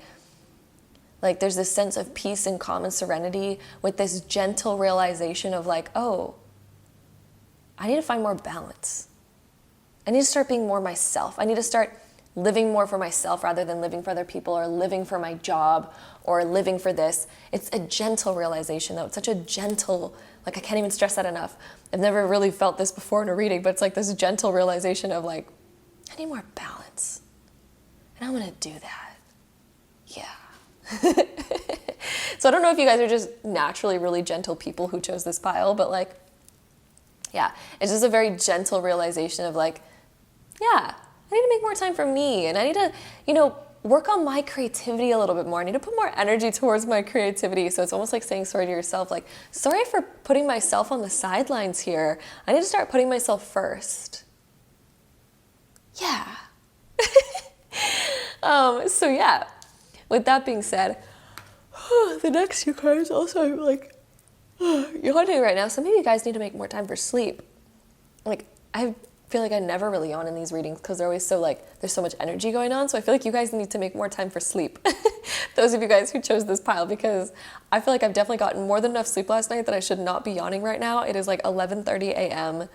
there's this sense of peace and calm and serenity with this gentle realization of oh, I need to find more balance. I need to start being more myself. I need to start living more for myself rather than living for other people, or living for my job, or living for this. It's a gentle realization though. It's such a gentle, I can't even stress that enough. I've never really felt this before in a reading, but it's this gentle realization of I need more balance. And I'm gonna do that. Yeah. So I don't know if you guys are just naturally really gentle people who chose this pile, but yeah, it's just a very gentle realization of yeah, I need to make more time for me, and I need to, work on my creativity a little bit more. I need to put more energy towards my creativity. So it's almost like saying sorry to yourself, sorry for putting myself on the sidelines here. I need to start putting myself first. Yeah. So yeah, with that being said, the next two cards also yawning right now. Some of you guys need to make more time for sleep. I feel like I never really yawn in these readings because they're always so there's so much energy going on. So I feel like you guys need to make more time for sleep. Those of you guys who chose this pile, because I feel like I've definitely gotten more than enough sleep last night that I should not be yawning right now. It is 11:30 a.m.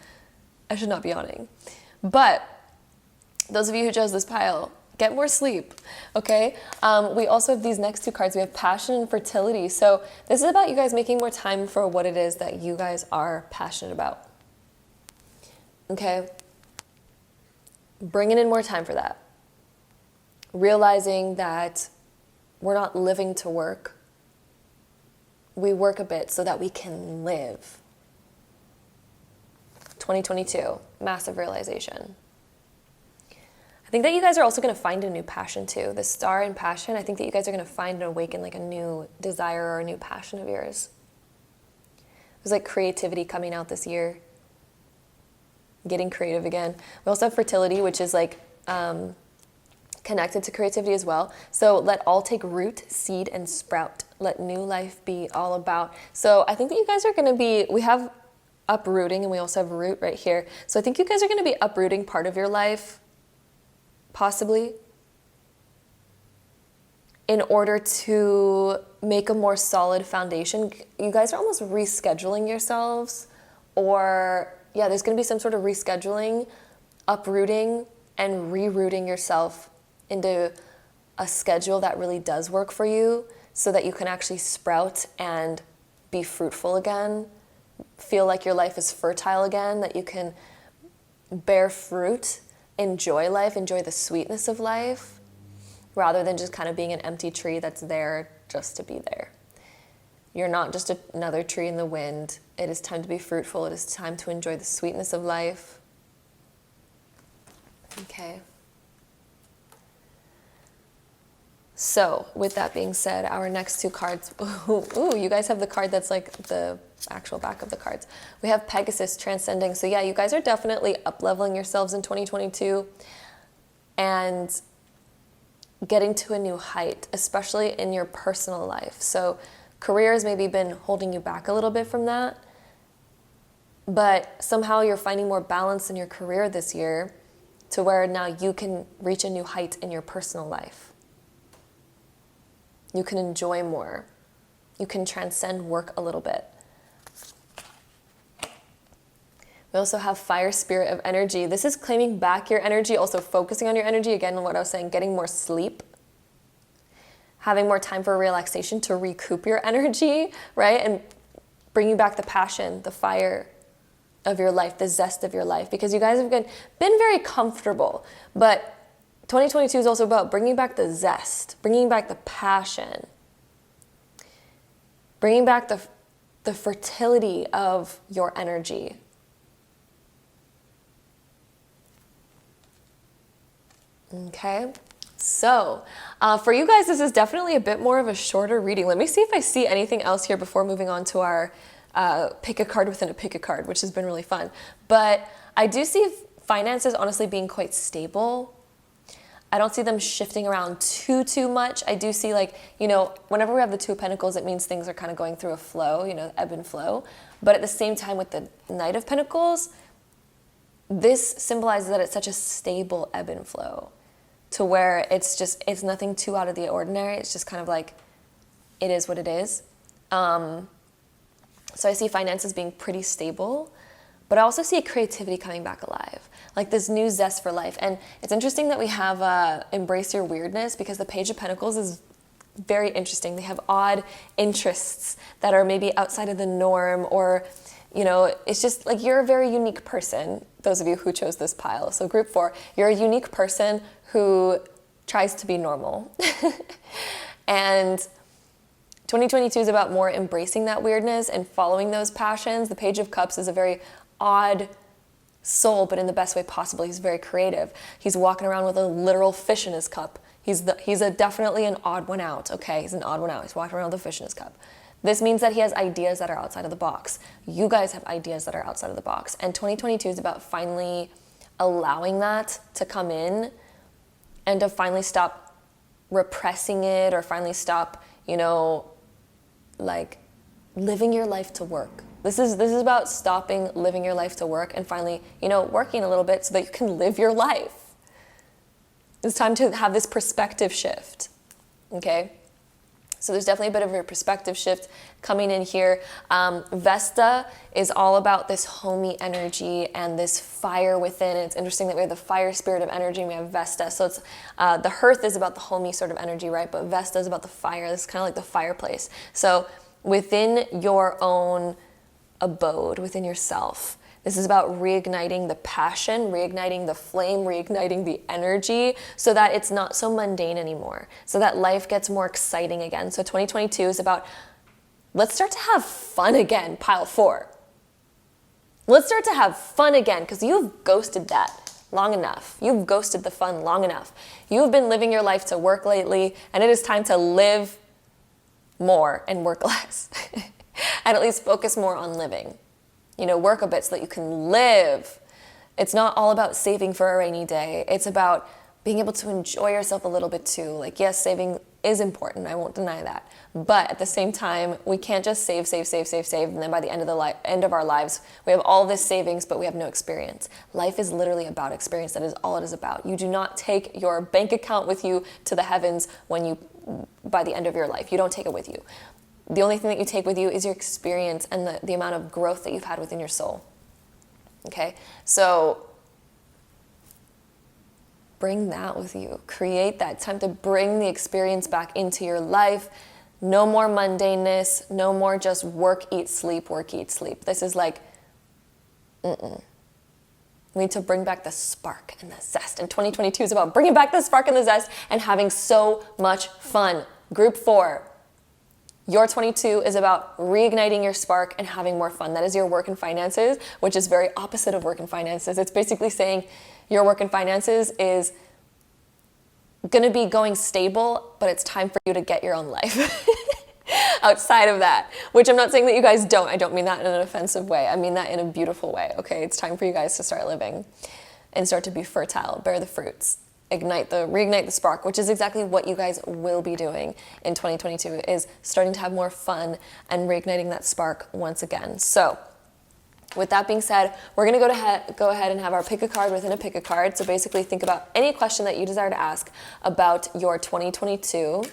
I should not be yawning. But those of you who chose this pile, get more sleep, okay? We also have these next two cards. We have passion and fertility. So this is about you guys making more time for what it is that you guys are passionate about, okay? Bringing in more time for that. Realizing that we're not living to work. We work a bit so that we can live. 2022, massive realization. I think that you guys are also going to find a new passion too. The star and passion, I think that you guys are going to find and awaken like a new desire or a new passion of yours. There's like creativity coming out this year. Getting creative again. We also have fertility, which is like connected to creativity as well. So let all take root, seed, and sprout. Let new life be all about. So I think that you guys are going to be, we have uprooting and we also have root right here. So I think you guys are going to be uprooting part of your life, possibly, in order to make a more solid foundation. You guys are almost rescheduling yourselves, or yeah, there's going to be some sort of rescheduling, uprooting, and rerouting yourself into a schedule that really does work for you so that you can actually sprout and be fruitful again, feel like your life is fertile again, that you can bear fruit, enjoy life, enjoy the sweetness of life, rather than just kind of being an empty tree that's there just to be there. You're not just another tree in the wind. It is time to be fruitful. It is time to enjoy the sweetness of life. Okay. So, with that being said, our next two cards, ooh, you guys have the card that's like the actual back of the cards. We have Pegasus transcending. So yeah, you guys are definitely up-leveling yourselves in 2022 and getting to a new height, especially in your personal life. So career has maybe been holding you back a little bit from that, but somehow you're finding more balance in your career this year to where now you can reach a new height in your personal life. You can enjoy more. You can transcend work a little bit. We also have fire, spirit of energy. This is claiming back your energy, also focusing on your energy. Again, what I was saying, getting more sleep, having more time for relaxation to recoup your energy, right? And bringing back the passion, the fire of your life, the zest of your life, because you guys have been very comfortable. But 2022 is also about bringing back the zest, bringing back the passion, bringing back the fertility of your energy. Okay, so for you guys, this is definitely a bit more of a shorter reading. Let me see if I see anything else here before moving on to our pick a card within a pick a card, which has been really fun. But I do see finances honestly being quite stable. I don't see them shifting around too much. I do see, like, you know, whenever we have the Two of Pentacles, it means things are kind of going through a flow, you know, ebb and flow. But at the same time with the Knight of Pentacles, this symbolizes that it's such a stable ebb and flow, to where it's nothing too out of the ordinary. It's just kind of like, it is what it is. So I see finances being pretty stable, but I also see creativity coming back alive, like this new zest for life. And it's interesting that we have embrace your weirdness, because the Page of Pentacles is very interesting. They have odd interests that are maybe outside of the norm, or, you know, it's just like you're a very unique person, those of you who chose this pile. So group 4, you're a unique person who tries to be normal. And 2022 is about more embracing that weirdness and following those passions. The Page of Cups is a very odd soul, but in the best way possible. He's very creative. He's walking around with a literal fish in his cup. He's definitely an odd one out, okay? He's an odd one out. He's walking around with a fish in his cup. This means that he has ideas that are outside of the box. You guys have ideas that are outside of the box. And 2022 is about finally allowing that to come in and to finally stop repressing it, or finally stop, you know, like living your life to work. This is about stopping living your life to work and finally, you know, working a little bit so that you can live your life. It's time to have this perspective shift, okay? So there's definitely a bit of a perspective shift coming in here. Vesta is all about this homey energy and this fire within. It's interesting that we have the fire spirit of energy and we have Vesta. So it's the hearth is about the homey sort of energy, right? But Vesta is about the fire. This is kind of like the fireplace. So within your own abode, within yourself, this is about reigniting the passion, reigniting the flame, reigniting the energy, so that it's not so mundane anymore, so that life gets more exciting again. So 2022 is about, let's start to have fun again, pile 4. Let's start to have fun again, because you've ghosted that long enough. You've ghosted the fun long enough. You've been living your life to work lately, and it is time to live more and work less. And at least focus more on living. You know, work a bit so that you can live. It's not all about saving for a rainy day. It's about being able to enjoy yourself a little bit too. Like, yes, saving is important. I won't deny that. But at the same time, we can't just save, and then by the end of our lives, we have all this savings, but we have no experience. Life is literally about experience. That is all it is about. You do not take your bank account with you to the heavens by the end of your life. You don't take it with you. The only thing that you take with you is your experience and the amount of growth that you've had within your soul. Okay? So bring that with you. Create that time to bring the experience back into your life. No more mundaneness. No more just work, eat, sleep, work, eat, sleep. This is like, We need to bring back the spark and the zest. And 2022 is about bringing back the spark and the zest and having so much fun. Group 4. Your 22 is about reigniting your spark and having more fun. That is your work and finances, which is very opposite of work and finances. It's basically saying your work and finances is going to be going stable, but it's time for you to get your own life outside of that, which I'm not saying that you guys don't. I don't mean that in an offensive way. I mean that in a beautiful way, okay? It's time for you guys to start living and start to be fertile, bear the fruits. Reignite the spark, which is exactly what you guys will be doing in 2022, is starting to have more fun and reigniting that spark once again. So with that being said, we're going to go ahead and have our pick a card within a pick a card. So basically think about any question that you desire to ask about your 2022.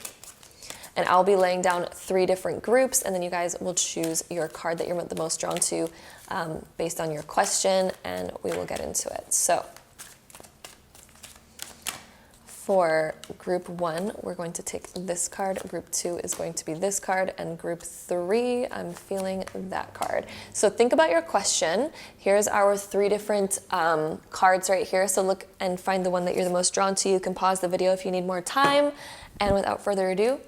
And I'll be laying down 3 different groups, and then you guys will choose your card that you're the most drawn to based on your question, and we will get into it. So for group 1, we're going to take this card. Group 2 is going to be this card. And group 3, I'm feeling that card. So think about your question. Here's our 3 different cards right here. So look and find the one that you're the most drawn to. You can pause the video if you need more time. And without further ado,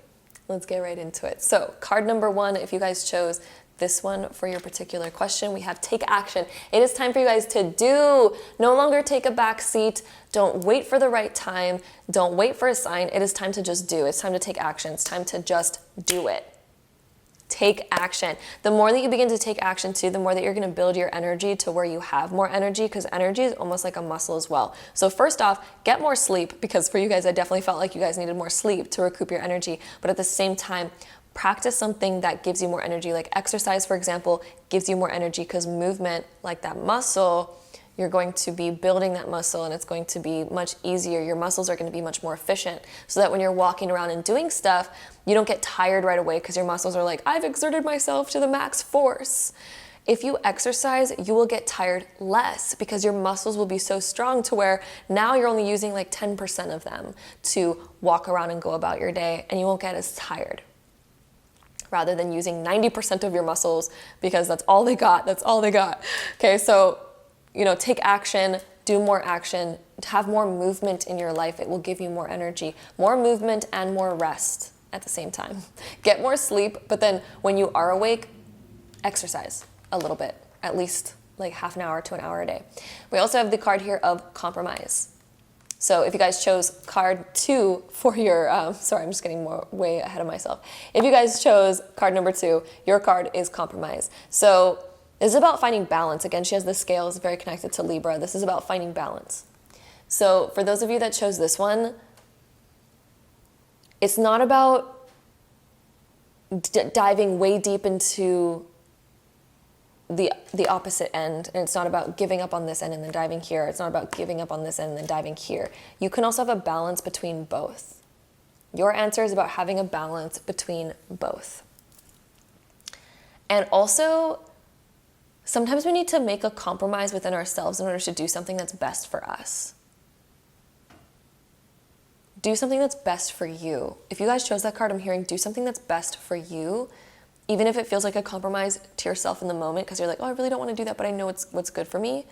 let's get right into it. So card number 1, if you guys chose this one for your particular question, we have take action. It is time for you guys to do. No longer take a back seat. Don't wait for the right time. Don't wait for a sign. It is time to just do. It's time to take action. It's time to just do it. Take action. The more that you begin to take action too, the more that you're going to build your energy to where you have more energy, because energy is almost like a muscle as well. So first off, get more sleep, because for you guys, I definitely felt like you guys needed more sleep to recoup your energy. But at the same time, practice something that gives you more energy, like exercise, for example, gives you more energy, because movement, like that muscle, you're going to be building that muscle and it's going to be much easier. Your muscles are going to be much more efficient, so that when you're walking around and doing stuff, you don't get tired right away because your muscles are like, I've exerted myself to the max force. If you exercise, you will get tired less because your muscles will be so strong to where now you're only using like 10% of them to walk around and go about your day, and you won't get as tired, rather than using 90% of your muscles because that's all they got. Okay, so, take action, do more action, have more movement in your life. It will give you more energy, more movement and more rest at the same time. Get more sleep, but then when you are awake, exercise a little bit, at least like half an hour to an hour a day. We also have the card here of compromise. So if you guys chose card 2 for your, sorry, I'm just getting way ahead of myself. If you guys chose card number 2, your card is compromise. So this is about finding balance. Again, she has the scales very connected to Libra. This is about finding balance. So for those of you that chose this one, it's not about diving way deep into the opposite end, and it's not about giving up on this end and then diving here. It's not about giving up on this end and then diving here. You can also have a balance between both. Your answer is about having a balance between both. And also, sometimes we need to make a compromise within ourselves in order to do something that's best for us. Do something that's best for you. If you guys chose that card, I'm hearing do something that's best for you, even if it feels like a compromise to yourself in the moment, because you're like, oh, I really don't want to do that, but I know it's what's good for me.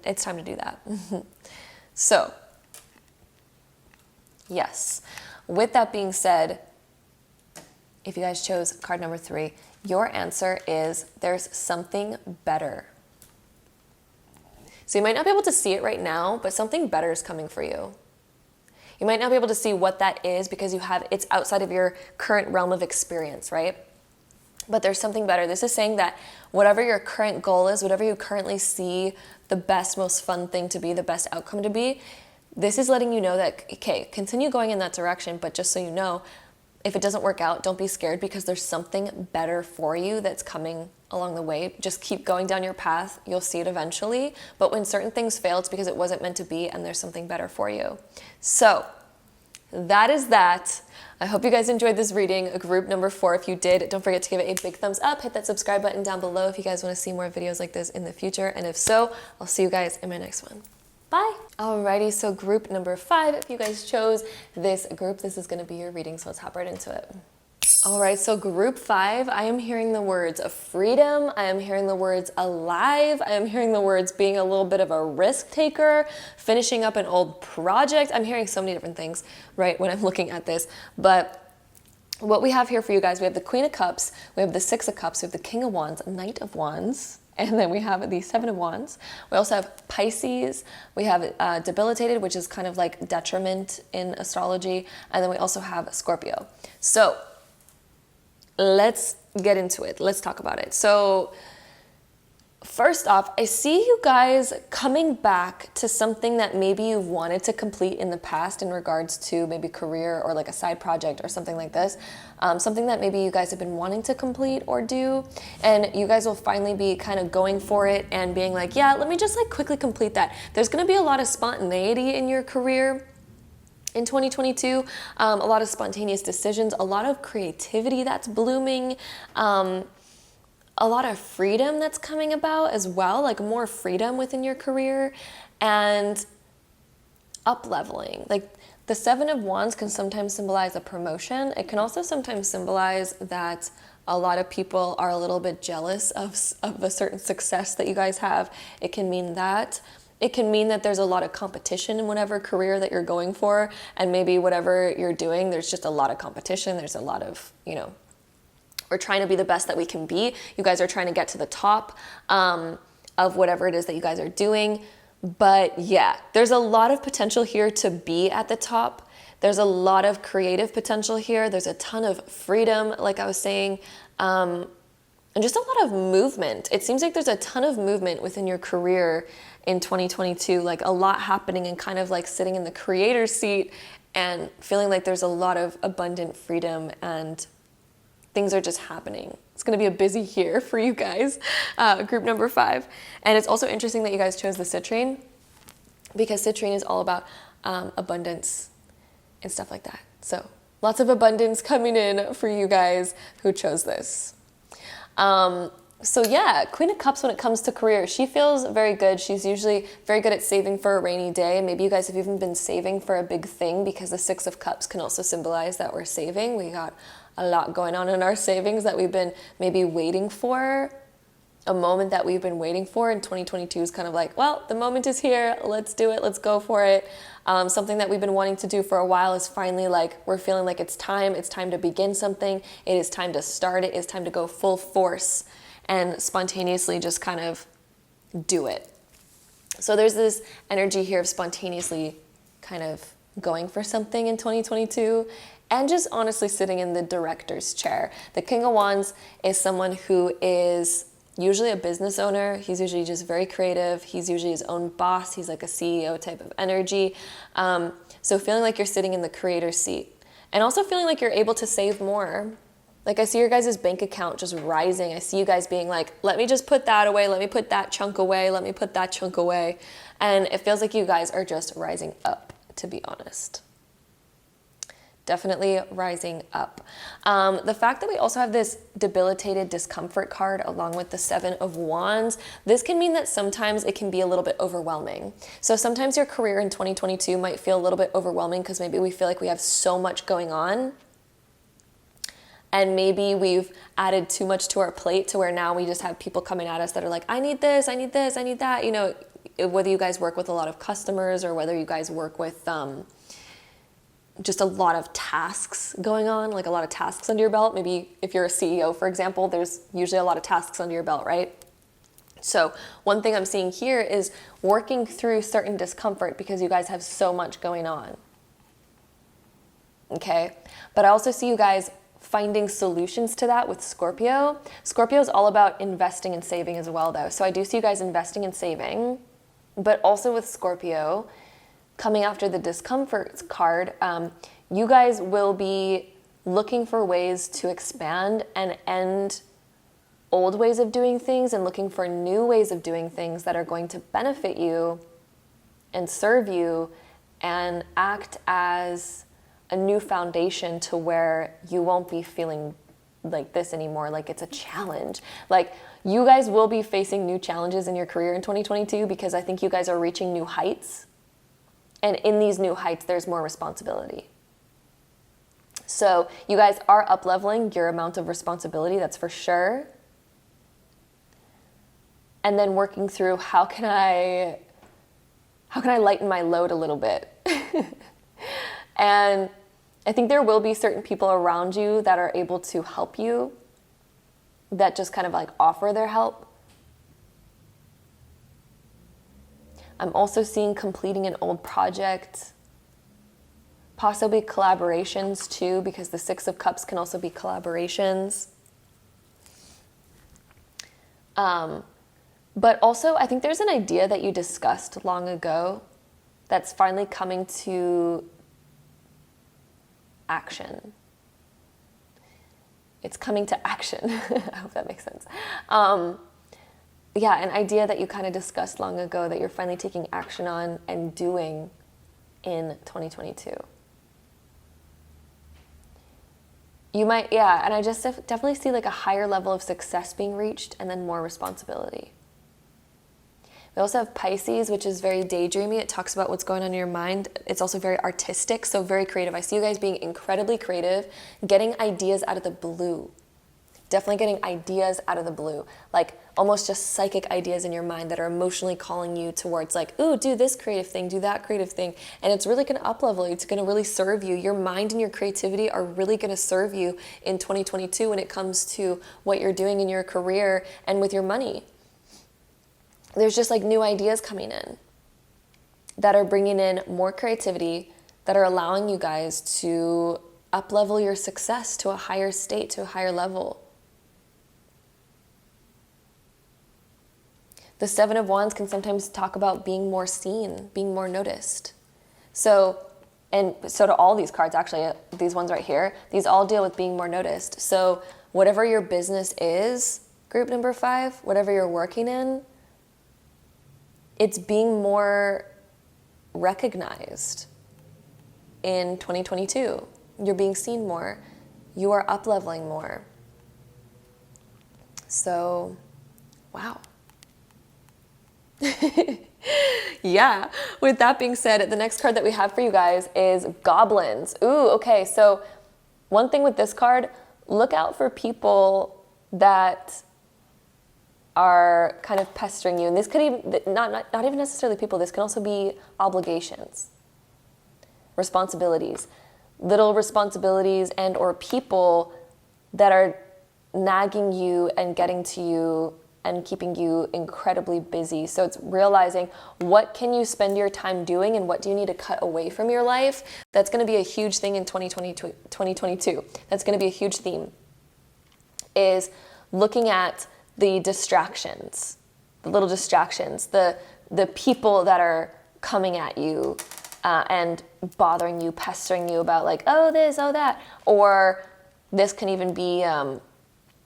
It's time to do that. So, yes. With that being said, if you guys chose card number 3, your answer is there's something better. So you might not be able to see it right now, but something better is coming for you. You might not be able to see what that is because it's outside of your current realm of experience, right? But there's something better. This is saying that whatever your current goal is, whatever you currently see the best, most fun thing to be, the best outcome to be, this is letting you know that, okay, continue going in that direction, but just so you know, if it doesn't work out, don't be scared because there's something better for you that's coming along the way. Just keep going down your path. You'll see it eventually. But when certain things fail, it's because it wasn't meant to be and there's something better for you. So that is that. I hope you guys enjoyed this reading, group number 4. If you did, don't forget to give it a big thumbs up. Hit that subscribe button down below if you guys want to see more videos like this in the future. And if so, I'll see you guys in my next one. Bye. Alrighty, so group number 5, if you guys chose this group, this is going to be your reading, so let's hop right into it. Alright, so group 5, I am hearing the words of freedom, I am hearing the words alive, I am hearing the words being a little bit of a risk taker, finishing up an old project. I'm hearing so many different things, right, when I'm looking at this, but what we have here for you guys, we have the Queen of Cups, we have the Six of Cups, we have the King of Wands, Knight of Wands, and then we have the Seven of Wands. We also have Pisces. We have debilitated, which is kind of like detriment in astrology. And then we also have Scorpio. So let's get into it. Let's talk about it. So first off, I see you guys coming back to something that maybe you've wanted to complete in the past in regards to maybe career or like a side project or something like this. Something that maybe you guys have been wanting to complete or do, and you guys will finally be kind of going for it and being like, yeah, let me just like quickly complete that. There's going to be a lot of spontaneity in your career in 2022, a lot of spontaneous decisions, a lot of creativity that's blooming, a lot of freedom that's coming about as well, like more freedom within your career and up-leveling. Like the Seven of Wands can sometimes symbolize a promotion. It can also sometimes symbolize that a lot of people are a little bit jealous of a certain success that you guys have. It can mean that. It can mean that there's a lot of competition in whatever career that you're going for, and maybe whatever you're doing, there's just a lot of competition. There's a lot of, we're trying to be the best that we can be. You guys are trying to get to the top of whatever it is that you guys are doing. But yeah, there's a lot of potential here to be at the top. There's a lot of creative potential here. There's a ton of freedom, like I was saying, and just a lot of movement. It seems like there's a ton of movement within your career in 2022, like a lot happening and kind of like sitting in the creator's seat and feeling like there's a lot of abundant freedom and things are just happening. It's going to be a busy year for you guys, group number 5. And it's also interesting that you guys chose the citrine because citrine is all about abundance and stuff like that. So lots of abundance coming in for you guys who chose this. So yeah, Queen of Cups when it comes to career, she feels very good. She's usually very good at saving for a rainy day. Maybe you guys have even been saving for a big thing because the Six of Cups can also symbolize that we're saving. We got a lot going on in our savings that we've been maybe waiting for, a moment that we've been waiting for, and 2022 is kind of like, well, the moment is here, let's do it, let's go for it. Something that we've been wanting to do for a while is finally like, we're feeling like it's time to begin something, it is time to start it, it's time to go full force and spontaneously just kind of do it. So there's this energy here of spontaneously kind of going for something in 2022 and just honestly sitting in the director's chair. The King of Wands is someone who is usually a business owner. He's usually just very creative. He's usually his own boss. He's like a CEO type of energy. So feeling like you're sitting in the creator's seat and also feeling like you're able to save more. Like I see your guys' bank account just rising. I see you guys being like, let me just put that away. Let me put that chunk away. Let me put that chunk away. And it feels like you guys are just rising up, to be honest. Definitely rising up. The fact that we also have this debilitated discomfort card along with the Seven of Wands, this can mean that sometimes it can be a little bit overwhelming. So sometimes your career in 2022 might feel a little bit overwhelming because maybe we feel like we have so much going on. And maybe we've added too much to our plate to where now we just have people coming at us that are like, I need this, I need this, I need that. You know, whether you guys work with a lot of customers or whether you guys work with just a lot of tasks going on, like a lot of tasks under your belt. Maybe if you're a CEO, for example, there's usually a lot of tasks under your belt, right? So one thing I'm seeing here is working through certain discomfort because you guys have so much going on. Okay? But I also see you guys finding solutions to that with Scorpio. Scorpio is all about investing and saving as well, though. So I do see you guys investing and saving, but also with Scorpio, coming after the discomfort card, you guys will be looking for ways to expand and end old ways of doing things and looking for new ways of doing things that are going to benefit you and serve you and act as a new foundation to where you won't be feeling like this anymore, like it's a challenge. Like, you guys will be facing new challenges in your career in 2022 because I think you guys are reaching new heights. And in these new heights, there's more responsibility. So you guys are up-leveling your amount of responsibility, that's for sure. And then working through how can I lighten my load a little bit? And I think there will be certain people around you that are able to help you, that just kind of like offer their help. I'm also seeing completing an old project, possibly collaborations too, because the Six of Cups can also be collaborations. But also, I think there's an idea that you discussed long ago that's finally coming to action. It's coming to action. I hope that makes sense. Yeah, an idea that you kind of discussed long ago that you're finally taking action on and doing in 2022. You might, yeah, and I just definitely see like a higher level of success being reached and then more responsibility. We also have Pisces, which is very daydreamy. It talks about what's going on in your mind. It's also very artistic, so very creative. I see you guys being incredibly creative, getting ideas out of the blue. Definitely getting ideas out of the blue. Like almost just psychic ideas in your mind that are emotionally calling you towards like, ooh, do this creative thing, do that creative thing. And it's really gonna up-level you. It's gonna really serve you. Your mind and your creativity are really gonna serve you in 2022 when it comes to what you're doing in your career and with your money. There's just like new ideas coming in that are bringing in more creativity, that are allowing you guys to up-level your success to a higher state, to a higher level. The Seven of Wands can sometimes talk about being more seen, being more noticed. So, and so do all these cards, actually, these ones right here, these all deal with being more noticed. So whatever your business is, group number 5, whatever you're working in, it's being more recognized in 2022. You're being seen more. You are up-leveling more. So, wow. Yeah. With that being said, the next card that we have for you guys is Goblins. Ooh, okay. So one thing with this card, look out for people that are kind of pestering you. And this could even, not even necessarily people, this can also be obligations, responsibilities, little responsibilities and or people that are nagging you and getting to you and keeping you incredibly busy. So it's realizing what can you spend your time doing and what do you need to cut away from your life. That's going to be a huge thing in 2022. That's going to be a huge theme, is looking at the distractions, the little distractions, the people that are coming at you and bothering you, pestering you about like, oh this, oh that. Or this can even be,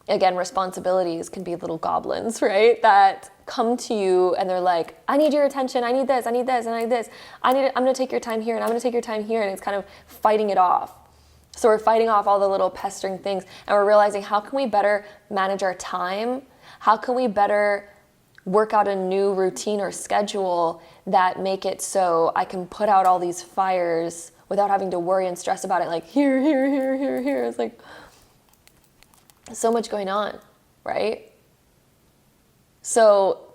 again, responsibilities can be little goblins, right? That come to you and they're like, I need your attention, I need this, I need this, and I need this. I'm gonna take your time here and I'm gonna take your time here, and it's kind of fighting it off. So we're fighting off all the little pestering things and we're realizing how can we better manage our time? How can we better work out a new routine or schedule that make it so I can put out all these fires without having to worry and stress about it, like here. It's like so much going on, right? So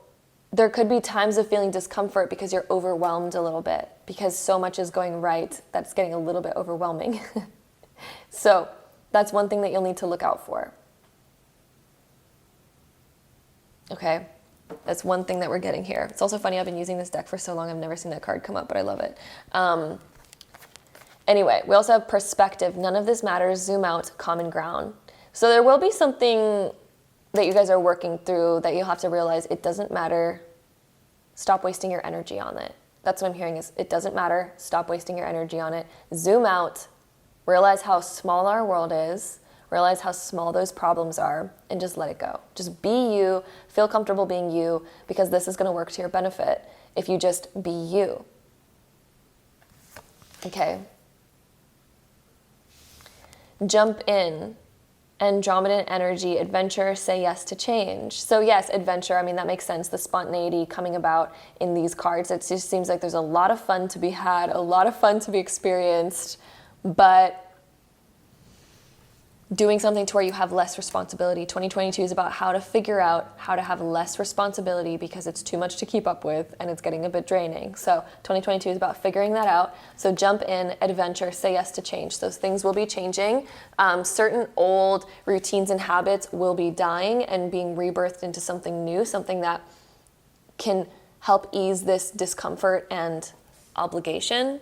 there could be times of feeling discomfort because you're overwhelmed a little bit, because so much is going right that it's getting a little bit overwhelming. So that's one thing that you'll need to look out for. Okay. That's one thing that we're getting here. It's also funny, I've been using this deck for so long, I've never seen that card come up, but I love it. Anyway, we also have perspective. None of this matters. Zoom out, common ground. So there will be something that you guys are working through that you'll have to realize it doesn't matter. Stop wasting your energy on it. That's what I'm hearing is it doesn't matter. Stop wasting your energy on it. Zoom out. Realize how small our world is. Realize how small those problems are and just let it go. Just be you. Feel comfortable being you because this is going to work to your benefit if you just be you. Okay. Jump in. Andromedan energy, adventure, say yes to change. So yes, adventure, I mean, that makes sense. The spontaneity coming about in these cards. It just seems like there's a lot of fun to be had, a lot of fun to be experienced, but doing something to where you have less responsibility. 2022 is about how to figure out how to have less responsibility because it's too much to keep up with and it's getting a bit draining. So 2022 is about figuring that out. So jump in, adventure, say yes to change. Those things will be changing. Certain old routines and habits will be dying and being rebirthed into something new, something that can help ease this discomfort and obligation.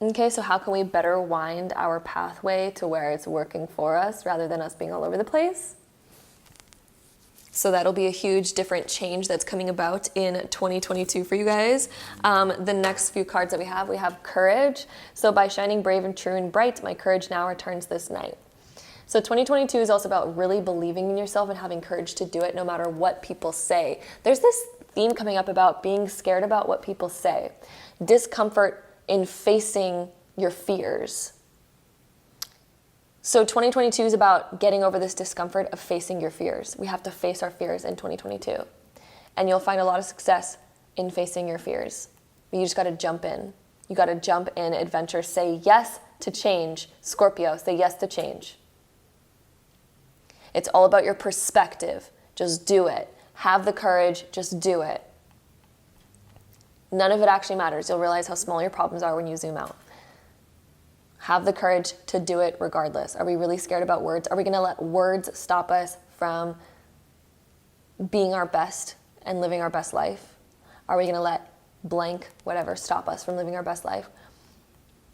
Okay, so how can we better wind our pathway to where it's working for us rather than us being all over the place? So that'll be a huge different change that's coming about in 2022 for you guys. The next few cards that we have courage. So by shining brave and true and bright, my courage now returns this night. So 2022 is also about really believing in yourself and having courage to do it no matter what people say. There's this theme coming up about being scared about what people say. Discomfort in facing your fears. So 2022 is about getting over this discomfort of facing your fears. We have to face our fears in 2022. And you'll find a lot of success in facing your fears. But you just got to jump in. You got to jump in, adventure. Say yes to change. Scorpio, say yes to change. It's all about your perspective. Just do it. Have the courage. Just do it. None of it actually matters. You'll realize how small your problems are when you zoom out. Have the courage to do it regardless. Are we really scared about words? Are we going to let words stop us from being our best and living our best life? Are we going to let blank, whatever, stop us from living our best life?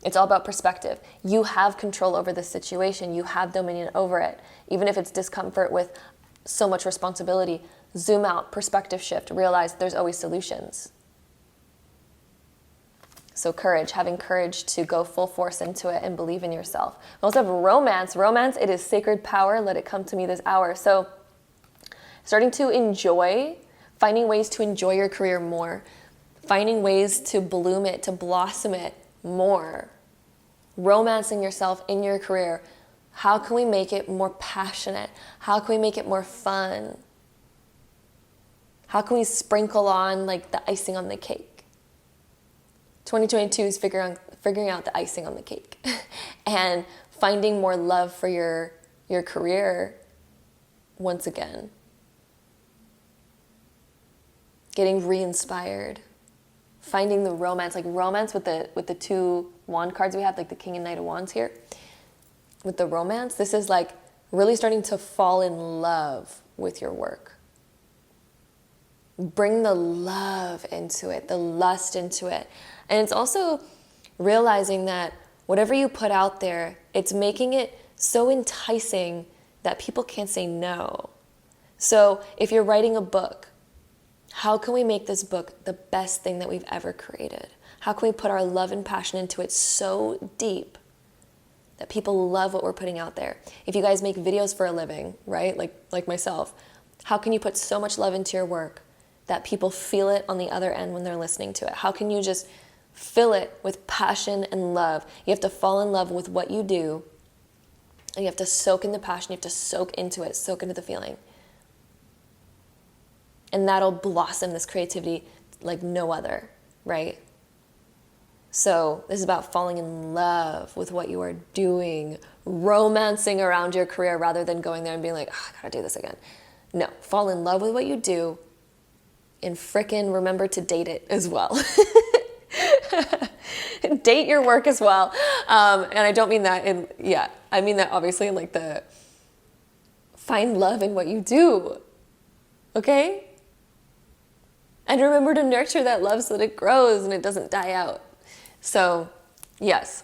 It's all about perspective. You have control over this situation. You have dominion over it. Even if it's discomfort with so much responsibility, zoom out, perspective shift, realize there's always solutions. So courage, having courage to go full force into it and believe in yourself. We also have romance. Romance, it is sacred power. Let it come to me this hour. So starting to enjoy, finding ways to enjoy your career more, finding ways to bloom it, to blossom it more, romancing yourself in your career. How can we make it more passionate? How can we make it more fun? How can we sprinkle on like the icing on the cake? 2022 is figuring out the icing on the cake and finding more love for your career once again. Getting re-inspired. Finding the romance, like romance with the two wand cards we have, like the King and Knight of Wands here. With the romance, this is like really starting to fall in love with your work. Bring the love into it, the lust into it. And it's also realizing that whatever you put out there, it's making it so enticing that people can't say no. So if you're writing a book, how can we make this book the best thing that we've ever created? How can we put our love and passion into it so deep that people love what we're putting out there? If you guys make videos for a living, right? Like myself, how can you put so much love into your work that people feel it on the other end when they're listening to it? How can you just fill it with passion and love? You have to fall in love with what you do, and you have to soak in the passion, you have to soak into it, soak into the feeling. And that'll blossom this creativity like no other, right? So this is about falling in love with what you are doing, romancing around your career rather than going there and being like, oh, I gotta do this again. No, fall in love with what you do and frickin' remember to date it as well. Date your work as well. And I don't mean that I mean that obviously in like the find love in what you do. Okay? And remember to nurture that love so that it grows and it doesn't die out. So, yes.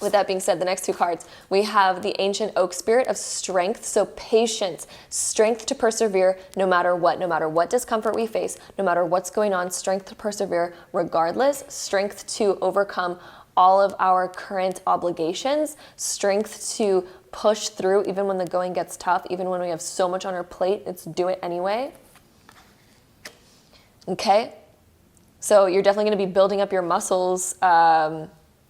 With that being said, the next two cards, we have the Ancient Oak Spirit of Strength. So patience, strength to persevere no matter what discomfort we face, no matter what's going on, strength to persevere regardless, strength to overcome all of our current obligations, strength to push through even when the going gets tough, even when we have so much on our plate, let's do it anyway. Okay? So you're definitely going to be building up your muscles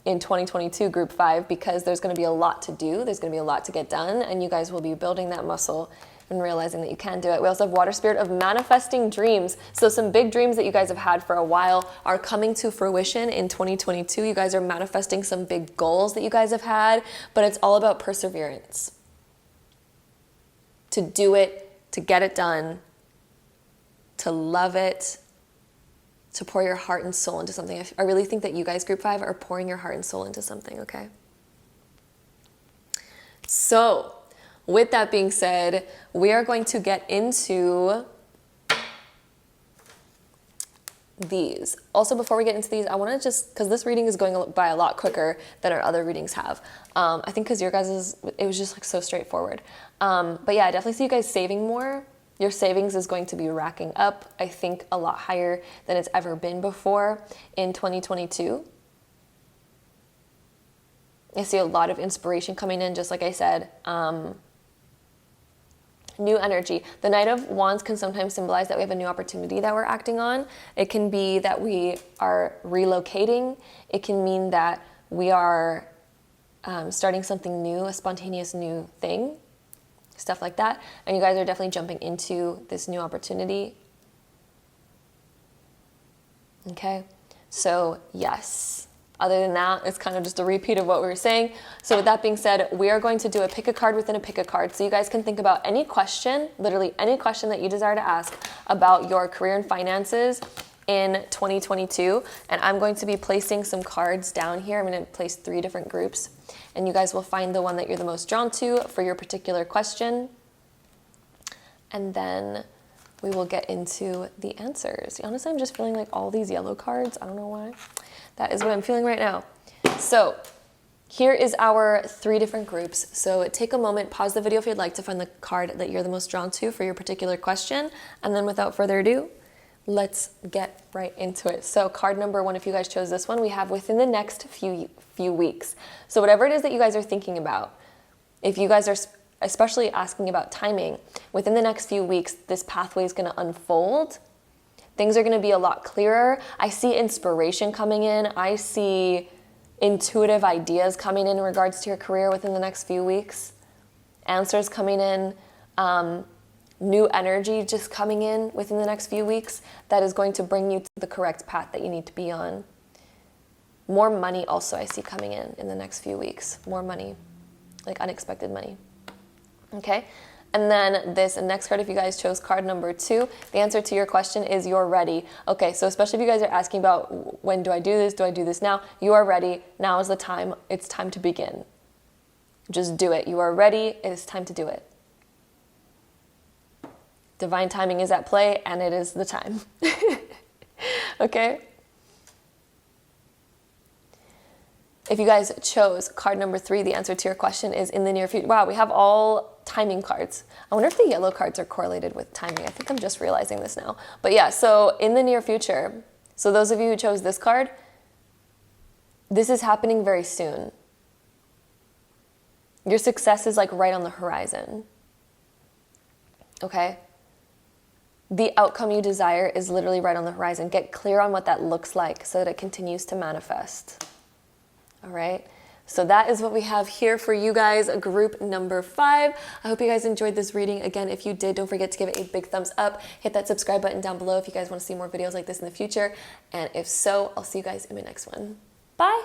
in 2022, group 5, because there's going to be a lot to do. There's going to be a lot to get done, and you guys will be building that muscle and realizing that you can do it. We also have Water Spirit of Manifesting Dreams. So some big dreams that you guys have had for a while are coming to fruition in 2022. You guys are manifesting some big goals that you guys have had, but it's all about perseverance. To do it, to get it done, to love it, to pour your heart and soul into something. I really think that you guys, group 5, are pouring your heart and soul into something, okay? So, with that being said, we are going to get into these. Also, before we get into these, I want to just, because this reading is going by a lot quicker than our other readings have. I think because your guys' it was just like so straightforward. But yeah, I definitely see you guys saving more. Your savings is going to be racking up, I think, a lot higher than it's ever been before in 2022. I see a lot of inspiration coming in, just like I said. New energy. The Knight of Wands can sometimes symbolize that we have a new opportunity that we're acting on. It can be that we are relocating. It can mean that we are starting something new, a spontaneous new thing, stuff like that. And you guys are definitely jumping into this new opportunity. Okay, so yes. Other than that, it's kind of just a repeat of what we were saying. So with that being said, we are going to do a pick a card within a pick a card. So you guys can think about any question, literally any question that you desire to ask about your career and finances in 2022. And I'm going to be placing some cards down here. I'm going to place 3 different groups. And you guys will find the one that you're the most drawn to for your particular question. And then we will get into the answers. Honestly, I'm just feeling like all these yellow cards. I don't know why. That is what I'm feeling right now. So here is our 3 different groups. So take a moment, pause the video if you'd like to find the card that you're the most drawn to for your particular question. And then without further ado, let's get right into it. So card number 1, if you guys chose this one, we have within the next few weeks. So whatever it is that you guys are thinking about, if you guys are especially asking about timing, within the next few weeks, this pathway is going to unfold. Things are going to be a lot clearer. I see inspiration coming in. I see intuitive ideas coming in regards to your career within the next few weeks. Answers coming in. New energy just coming in within the next few weeks that is going to bring you to the correct path that you need to be on. More money also I see coming in the next few weeks. More money, like unexpected money. Okay? And then this next card, if you guys chose card number 2, the answer to your question is you're ready. Okay, so especially if you guys are asking about when do I do this now? You are ready. Now is the time. It's time to begin. Just do it. You are ready. It is time to do it. Divine timing is at play, and it is the time. Okay? If you guys chose card number 3, the answer to your question is in the near future. Wow, we have all timing cards. I wonder if the yellow cards are correlated with timing. I think I'm just realizing this now. But yeah, so in the near future, so those of you who chose this card, this is happening very soon. Your success is like right on the horizon. Okay? The outcome you desire is literally right on the horizon. Get clear on what that looks like so that it continues to manifest. All right? So that is what we have here for you guys, group number 5. I hope you guys enjoyed this reading. Again, if you did, don't forget to give it a big thumbs up. Hit that subscribe button down below if you guys want to see more videos like this in the future. And if so, I'll see you guys in my next one. Bye!